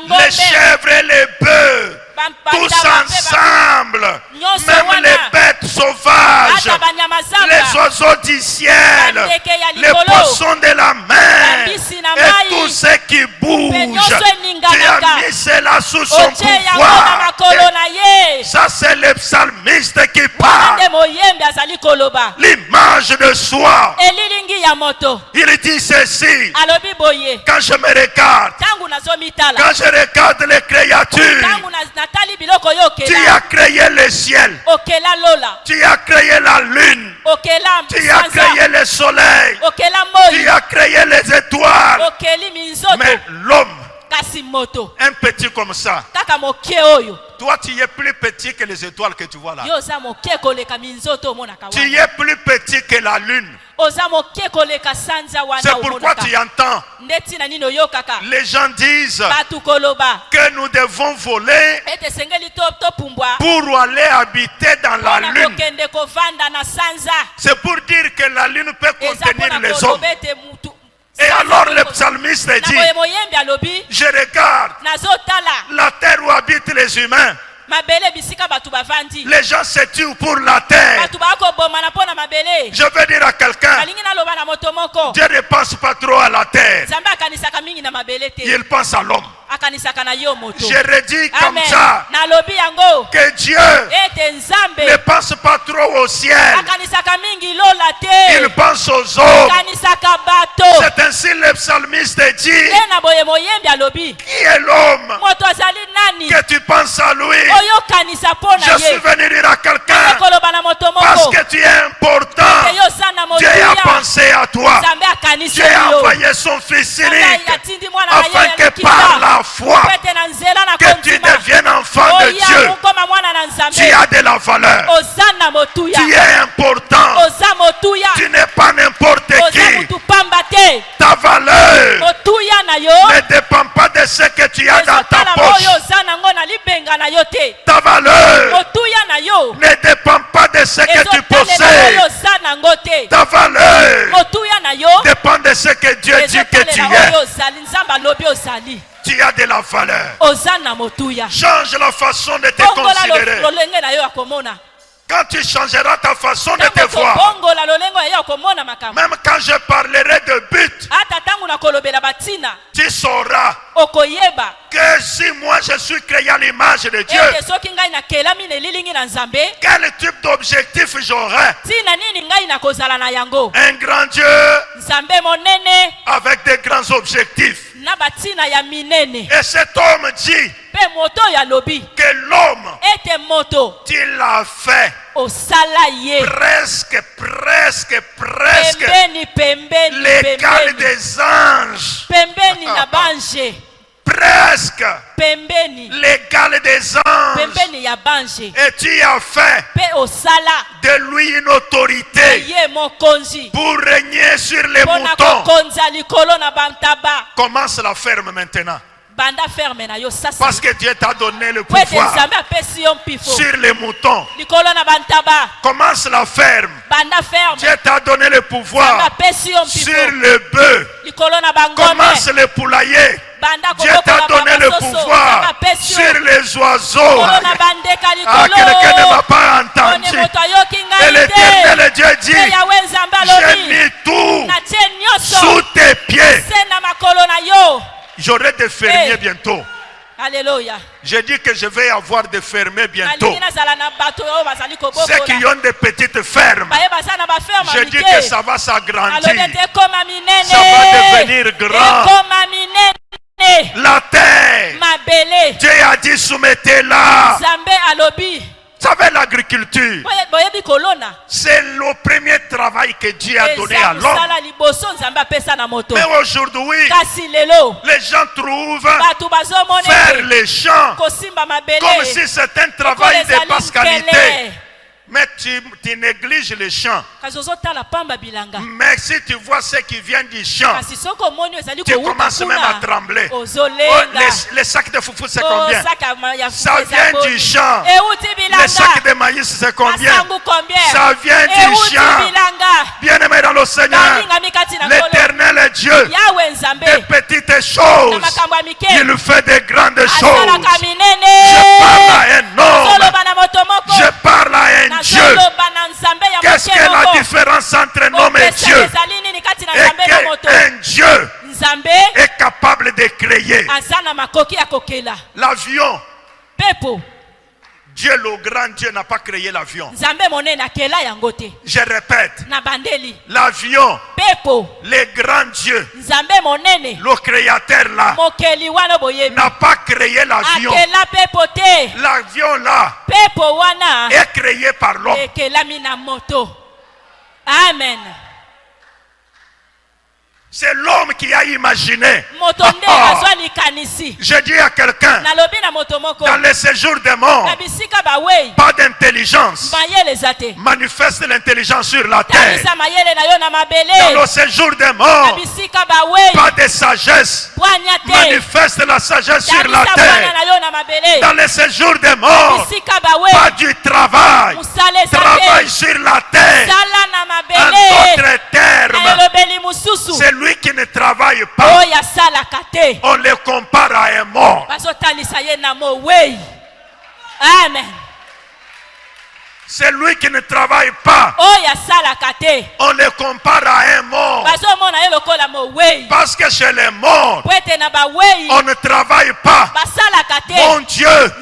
S8: les chèvres et les bœufs, tous ensemble, même les bêtes sauvages, les oiseaux du ciel, les poissons de la mer et tout ce qui bouge. Tu as mis cela sous son pouvoir. Ça c'est le psalmiste qui parle. L'image de soi. Il dit ceci. Quand je me regarde, quand je regarde les créatures, tu as créé le ciel, tu as créé la lune, tu as créé le soleil, tu as créé les étoiles. Mais l'homme,
S4: kasi moto
S8: Un petit comme ça.
S4: kaka moke oyo
S8: Toi, tu es plus petit que les étoiles que tu vois là.
S4: yo za moke koleka minzoto omonaka
S8: Tu
S4: wana
S8: es plus petit que la lune.
S4: oza moke koleka sanza wana
S8: C'est pourquoi tu entends.
S4: ndeti na nini oyokaka
S8: Les gens disent
S4: batu koloba
S8: que nous devons voler
S4: ete sengeli topumbwa
S8: pour aller habiter dans la
S4: mpona
S8: lune.
S4: kokende kovanda na sanza
S8: C'est pour dire que la lune peut
S4: eza
S8: contenir
S4: mpona
S8: les hommes.
S4: koloba ete mutu
S8: Et alors le psalmiste
S4: na
S8: dit,
S4: boye moyembi alobi
S8: je regarde
S4: nazotala
S8: la terre où habitent les humains.
S4: mabele bisika batu bavandi
S8: Les gens se tuent pour la terre.
S4: batu bakobomana mpona mabele
S8: Je veux dire à quelqu'un,
S4: balingi naloba na moto moko
S8: Dieu ne pense pas trop à la terre.
S4: nzambe akanisaka mingi na mabele te
S8: Il pense à l'homme.
S4: akanisaka na yo moto
S8: Je redis comme
S4: amen
S8: ça
S4: nalobi yango
S8: que Dieu
S4: ete
S8: ne
S4: nzambe
S8: pense pas trop au ciel.
S4: akanisaka mingi lola te
S8: Il pense aux hommes.
S4: akanisaka bato
S8: C'est ainsi le psalmiste dit,
S4: te na boye moyembi alobi
S8: qui est l'homme
S4: moto azali nani
S8: que tu penses à lui?
S4: oyokanisa mpo na
S8: Je suis
S4: ye
S8: venu dire à quelqu'un,
S4: koloba na moto
S8: parce
S4: moko
S8: que tu es important.
S4: te yo za na
S8: Dieu a
S4: motuya
S8: pensé à toi.
S4: nzambe
S8: Dieu
S4: akaniseli
S8: a
S4: yo
S8: envoyé son fils unique
S4: atindi mwana na
S8: afin
S4: ye
S8: que
S4: ya
S8: par
S4: likita
S8: la foi
S4: pete na nzela na
S8: que tu
S4: kondima
S8: deviennes enfant de
S4: oya
S8: Dieu.
S4: mokoma mwana na
S8: Tu
S4: nzambe
S8: as de la valeur.
S4: oza na motuya
S8: Tu es important.
S4: oza motuya
S8: Tu n'es pas n'importe
S4: oza
S8: qui.
S4: mutu pamba te
S8: Ta valeur
S4: motuya na yo
S8: ne dépend pas de ce que tu as dans ta
S4: ezotala
S8: poche.
S4: oyo oza nango na libenga na yo te
S8: Ta valeur
S4: motuya na yo
S8: ne dépend pas de ce que tu
S4: ezotalela
S8: possèdes.
S4: oyo oza nango te
S8: Ta valeur
S4: motuya na yo
S8: dépend de ce que Dieu dit que tu
S4: ezotalela oyo
S8: es.
S4: ozali nzambe alobi ozali
S8: Tu as de la valeur.
S4: oza na motuya
S8: Change la façon de te
S4: bongola
S8: considérer.
S4: lolenge na yo ya komona
S8: Quand tu changeras ta façon de te
S4: ntango
S8: voir,
S4: tobongola lolengo na yo ya komona makambo
S8: même quand je parlerai de but,
S4: ata ntango na kolobela batina
S8: tu sauras
S4: okoyeba
S8: que si moi je suis créé à l'image de Dieu,
S4: ete soki ngai nakelami na elilingi na nzambe
S8: quel type d'objectif j'aurai?
S4: ntina nini ngai nakozala na yango
S8: Un grand Dieu
S4: nzambe monene
S8: avec des grands objectifs.
S4: na batina ya minene
S8: Et cet homme dit
S4: mpe moto oyo alobi
S8: que l'homme,
S4: ete moto
S8: tu l'as fait
S4: osala ye
S8: presque
S4: pembeni pembeni
S8: l'égal
S4: pembeni
S8: des anges.
S4: pembeni na banje
S8: Presque
S4: pembeni
S8: l'égal des anges.
S4: pembeni ya banje
S8: Et tu as fait
S4: mpe osala
S8: de lui une
S4: na
S8: autorité
S4: ye mokonzi
S8: pour régner sur les
S4: mpona
S8: moutons.
S4: kokonza likolo na bantaba
S8: Commence la ferme maintenant.
S4: banda ferme na yo sasa
S8: Parce que Dieu t'a donné le
S4: po ete
S8: pouvoir
S4: nzambe apesi yo mpifo
S8: sur les moutons.
S4: likolo na bantaba
S8: Commence la ferme.
S4: banda ferme
S8: Dieu t'a donné le
S4: nzambe
S8: pouvoir
S4: apesi yo
S8: sur
S4: mpifo
S8: le bœuf.
S4: likolo na bangome
S8: Commence le poulailler.
S4: banda
S8: Dieu t'a donné le pouvoir sur les oiseaux.
S4: likolo na bandeka
S8: Ah, quelqu'un ne m'a
S4: likolo
S8: pas
S4: one
S8: entendu.
S4: moto ayoki
S8: Et
S4: ngai
S8: l'Éternel
S4: te
S8: Dieu dit,
S4: mpe yawe nzambe
S8: j'ai
S4: alobi
S8: mis tout
S4: natie nyonso
S8: sous tes pieds.
S4: se na makolo na yo
S8: J'aurai des fermiers
S4: Eh.
S8: bientôt.
S4: alleluya
S8: J'ai dit que je vais avoir des fermiers bientôt.
S4: nalingi nazala na bato oyo bazali
S8: Ceux qui
S4: kobokola
S8: ont des petites fermes.
S4: baye baza na baferme
S8: Je
S4: ya
S8: dis
S4: mike
S8: que ça va
S4: alobi
S8: s'agrandir.
S4: ete ekoma minene
S8: Ça va devenir grand.
S4: ekoma minene
S8: La terre,
S4: mabele
S8: Dieu a dit soumettez-la.
S4: nzambe alobi
S8: Vous savez, l'agriculture,
S4: boyebi kolona
S8: c'est le premier travail que Dieu a donné
S4: eza
S8: à l'homme.
S4: mosala liboso nzambe apesa na moto
S8: Mais aujourd'hui,
S4: kasi lelo
S8: les gens trouvent
S4: bato bazomona
S8: faire
S4: ete
S8: les champs
S4: kosimba mabele
S8: comme si c'est un travail
S4: ekolo ezali
S8: de basse qualité.
S4: nkele.
S8: Mais tu négliges les champs.
S4: kasi ozotala pamba bilanga
S8: Mais si tu vois ce qui vient du champ,
S4: kasi soki omoni ezali
S8: tu
S4: kowuta
S8: commences même à trembler.
S4: kuna
S8: Oh,
S4: ozolenga
S8: les sacs de foufou, c'est combien?
S4: ya
S8: Ça vient du champ.
S4: euti
S8: Les sacs
S4: bilanga
S8: de maïs, c'est combien?
S4: masangu combien
S8: Ça vient du
S4: euti
S8: champ.
S4: bilanga
S8: Bien-aimé dans le Seigneur,
S4: balingami kati na kolo
S8: l'Éternel est Dieu.
S4: yawe nzambe
S8: Des petites
S4: na
S8: choses,
S4: makambo ya mike
S8: il fait des grandes choses.
S4: asalaka
S8: Je
S4: minene
S8: parle à un homme.
S4: nazoloba na moto moko
S8: Je parle à un Dieu.
S4: nazoloba na nzambe ya
S8: Qu'est-ce que
S4: moke
S8: la
S4: moko
S8: différence entre un homme et
S4: Opesa
S8: Dieu?
S4: ezali nini kati na
S8: Et
S4: nzambe na moto
S8: qu'un Dieu
S4: nzambe
S8: est capable de créer.
S4: aza na makoki ya kokela
S8: L'avion,
S4: pepo
S8: Dieu le grand Dieu n'a pas créé l'avion.
S4: nzambe monene akela yango te
S8: Je répète,
S4: na bandeli
S8: l'avion,
S4: pepo
S8: le grand Dieu,
S4: nzambe monene
S8: le créateur là,
S4: mokeli wana boyebi
S8: n'a pas créé l'avion.
S4: akela pepo te
S8: L'avion là
S4: pepo wana
S8: est créé par l'homme.
S4: ekelami na moto amen
S8: C'est l'homme qui a imaginé. Je dis à quelqu'un, dans les séjours des morts, pas d'intelligence. Manifeste l'intelligence sur la terre. Dans le séjour des morts, pas de sagesse. Manifeste la sagesse sur la terre. Dans les séjours des morts, pas du travail. Travail sur la terre. En d'autres termes, c'est lui qui ne travaille pas. On le compare à un mort.
S4: Amen.
S8: C'est lui qui ne travaille pas. On le compare à un mort. Parce que chez les morts, on ne travaille pas. Mon Dieu,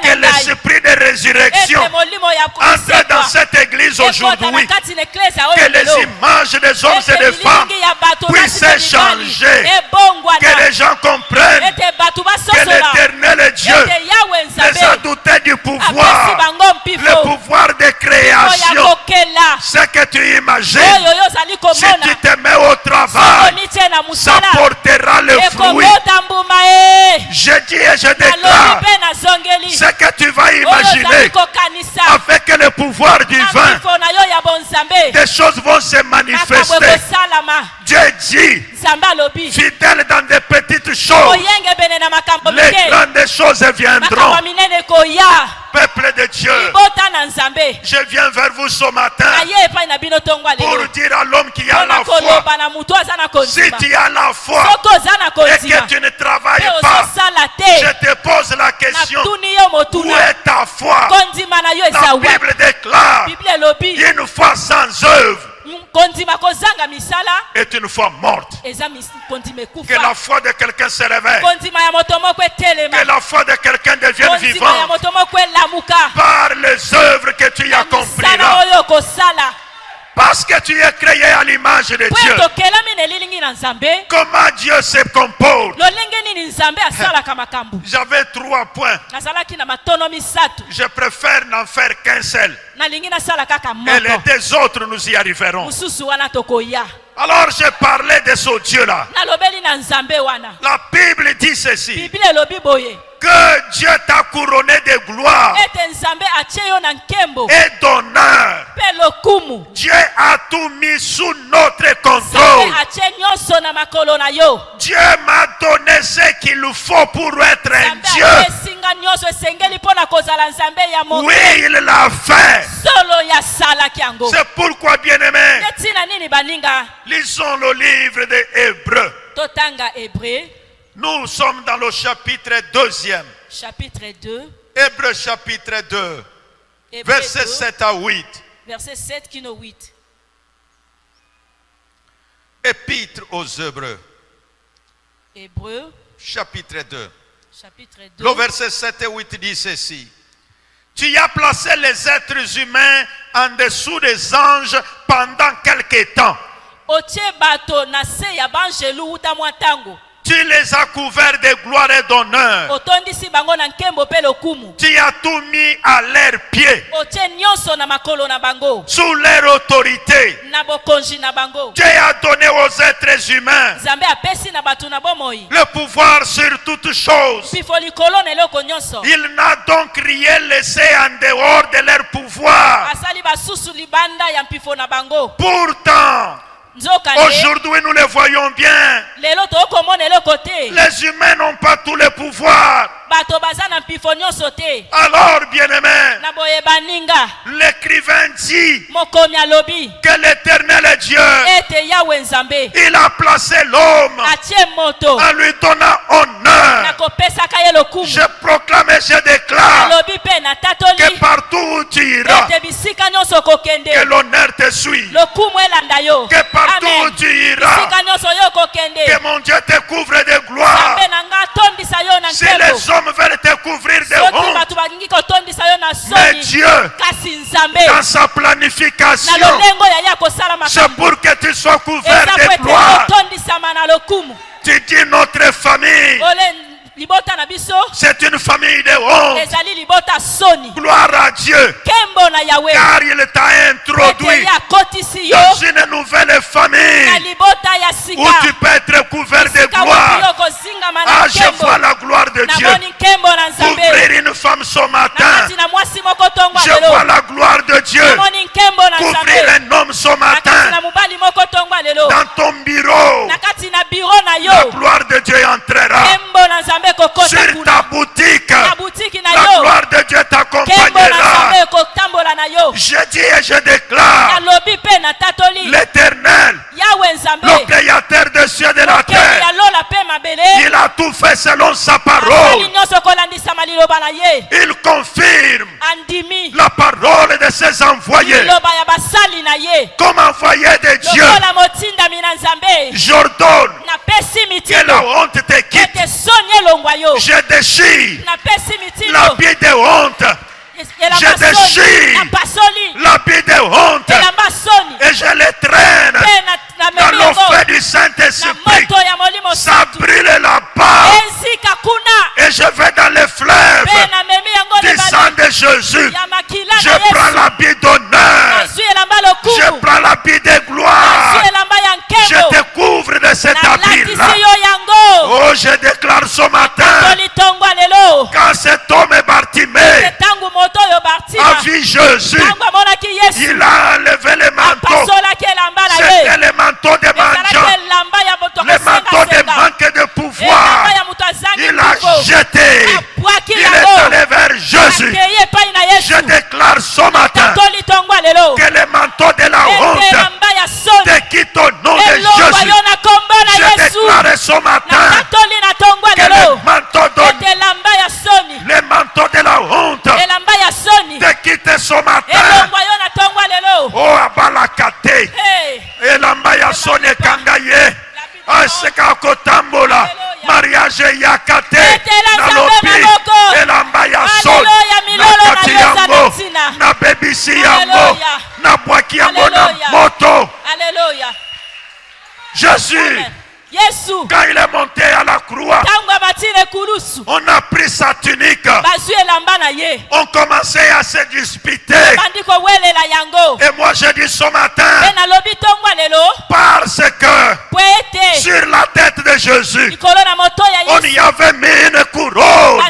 S8: que l'esprit de résurrection entre dans cette église aujourd'hui. Que les images des hommes et des femmes puissent changer. Que les gens comprennent que l'Éternel Dieu les a dotés du pouvoir. Le pouvoir de création. Ce que tu imagines, si tu te mets au travail, ça portera le fruit. Je dis et je déclare, ce que tu vas imaginer avec le pouvoir divin, des choses vont se manifester. Dieu dit, fidèle dans des petites choses, les grandes choses viendront. Peuple de Dieu, je viens vers vous ce matin pour dire à l'homme qui a la foi, si tu as la foi et que tu ne travailles pas, je te pose la question, où est ta foi? La Bible déclare, une foi sans œuvre est une foi morte. Que la foi de quelqu'un se réveille. Que la foi de quelqu'un devienne vivante par les œuvres que tu accompliras. Parce que tu es créé à l'image de Dieu. Comment Dieu se comporte? J'avais 3 points. Je préfère n'en faire qu'un seul. Et les 2 autres, nous y arriverons. Alors je parlais de ce Dieu-là. La Bible dit ceci. Que Dieu t'a couronné de gloire et d'honneur. Dieu a tout mis sous notre contrôle. Dieu m'a donné ce qu'il faut pour être un Dieu. Oui, il l'a fait. C'est pourquoi, bien-aimés, lisons le livre des Hébreux. Nous sommes dans le chapitre 2e.
S4: Chapitre 2.
S8: Hébreux chapitre 2. Verset 7 à 8.
S4: Verset 7 qui nous 8.
S8: Épître aux Hébreux.
S4: Hébreux.
S8: Chapitre 2.
S4: Chapitre 2.
S8: Le verset 7 et 8 dit ceci. Tu as placé les êtres humains en dessous des anges pendant quelque temps. Tu les as couverts de gloire et d'honneur. Tu as tout mis à leurs pieds. Sous leur autorité. Tu as donné aux êtres humains le pouvoir sur toutes choses. Il n'a donc rien laissé en dehors de leur pouvoir. Pourtant, aujourd'hui, nous le voyons bien. Les humains n'ont pas tout le pouvoir. Alors, bien-aimés, l'écrivain dit que l'Éternel Dieu, il a placé l'homme en lui donnant honneur. Je proclame et je déclare que partout où tu iras, que l'honneur te suit. Que partout où tu iras, que mon Dieu te couvre de gloire. Si les hommes veulent te couvrir de honte, mais Dieu, dans sa planification, c'est pour que tu sois couvert de gloire. Tu dis notre famille C'est une famille de honte. Gloire à Dieu. Car il t'a introduit dans une nouvelle famille où tu peux être couvert de gloire. Ah, je vois la gloire de Dieu couvrir une femme ce matin. Je vois la gloire de Dieu couvrir un homme ce matin. Dans ton bureau, la gloire de Dieu entrera. Sur ta boutique, la gloire de Dieu t'accompagnera. Je dis et je déclare, l'Éternel, le Créateur des cieux et de la terre, il a tout fait selon sa parole. Il confirme la parole de ses envoyés comme envoyé de Dieu. J'ordonne que la honte te quitte. Je déchire l'habit de honte. Je déchire l'habit de honte et je les traîne dans le feu du Saint-Esprit. Ça brûle là-bas et je vais dans les fleuves du sang de Jésus. Je prends l'habit d'honneur, je prends l'habit de gloire, je te couvre de cet habit-là. Oh, je déclare ce matin, quand cet homme est Bartimée a vu Jésus, il a enlevé les manteaux. C'était les manteaux de mendiants, les manteaux de manque de pouvoir. Il a jeté, il est allé vers Jésus. Je déclare ce matin que les manteaux de la honte te quittent au nom de Jésus. Je déclare ce matin que les manteaux de la honte te quittent ce matin. Oh, abalakate, elambaya sone kangaye, aseka kotambola, mariage yakate, nalobi, elambaya son, nakati yango, na bebisi yango, na bwaki yango na moto. Jésus, quand il est monté à la croix, on a pris sa tunique, on commençait à se disputer. Et moi je dis ce matin, parce que sur la tête de Jésus, on y avait mis une couronne.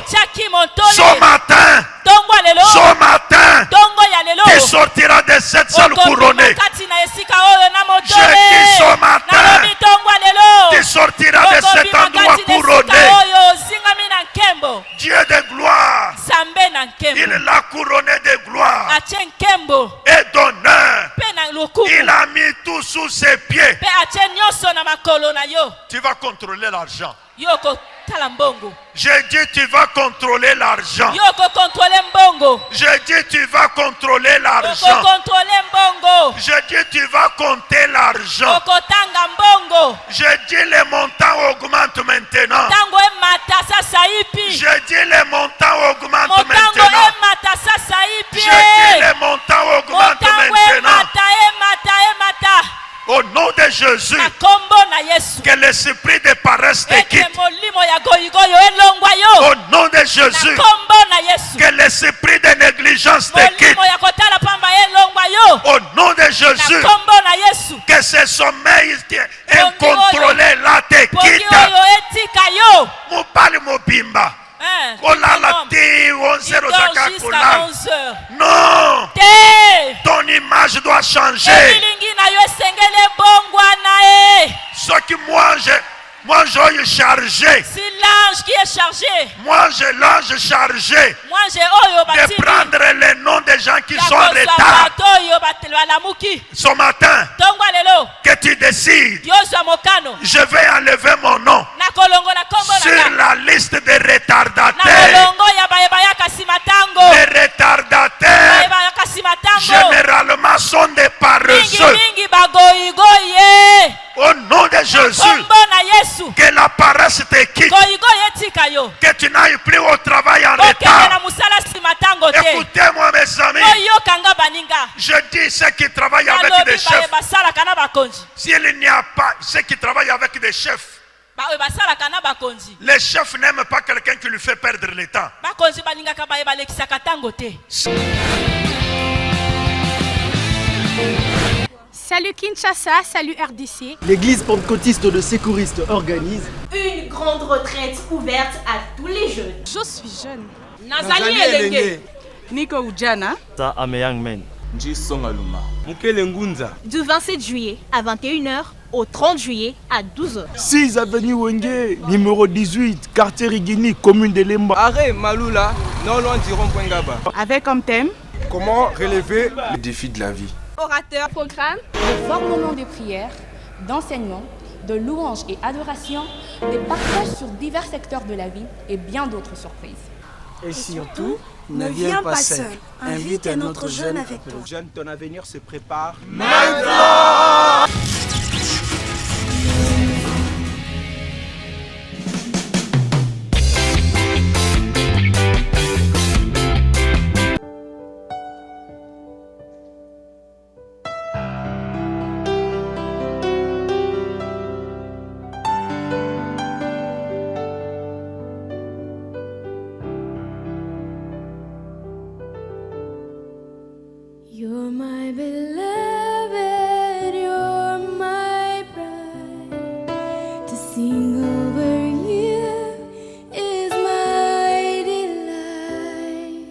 S8: Ce matin, tu sortiras de cette salle couronnée. Je dis ce matin, tu sortiras de cet endroit couronné. Dieu de gloire, il l'a couronné de gloire et d'honneur. Il a mis tout sous ses pieds. Tu vas contrôler l'argent. J'ai dit tu vas contrôler l'argent. J'ai dit tu vas contrôler l'argent. J'ai dit tu vas compter l'argent. J'ai dit les montants augmentent maintenant. J'ai dit les montants augmentent maintenant. J'ai dit les montants augmentent maintenant. Au nom de Jésus, que l'esprit de paresse te quitte. Au nom de Jésus, que l'esprit de négligence te quitte. Au nom de Jésus, que ce sommeil incontrôlé là te quitte. Mupali mobimba. Non, ton image doit changer. Ceux qui mangent l'ange chargé.
S3: Si l'ange qui est chargé.
S8: Mange l'ange chargé. De prendre les noms des gens qui sont en retard. Ce matin, que tu décides, je vais enlever mon nom sur la liste des retardataires. Les retardataires, généralement, sont des paresseux. Au nom de Jésus, que la paresse te quitte, que tu n'ailles plus au travail en retard. Écoutez-moi mes amis, je dis ceux qui travaillent avec des chefs. S'il n'y a pas ceux qui travaillent avec des chefs, Les chefs n'aiment pas quelqu'un qui lui fait perdre le temps.
S1: Salut Kinshasa, salut RDC.
S9: L'église pentecôtiste de sécouristes organise
S3: une grande retraite ouverte à tous les jeunes.
S1: Je suis jeune.
S3: Nazali Elenge.
S1: Niko Ujana.
S9: ça à mes young men.
S5: Mukele Ngunza.
S3: Du 27 juillet à 21h au 30 juillet à 12h.
S2: 6 avenue Wenge, numéro 18, quartier Rigini, commune de Lemba.
S5: Arrêt Malula, non loin du rond-point Gaba.
S1: Avec comme thème
S5: Comment relever les défis de la vie?
S6: Orateur, programme, de forts moments de prière, d'enseignement, de louange et adoration, des partages sur divers secteurs de la vie et bien d'autres surprises.
S9: Et surtout,
S7: Ne viens pas seul. Invite un autre jeune avec toi.
S5: Jeune, ton avenir se prépare.
S7: You're my beloved.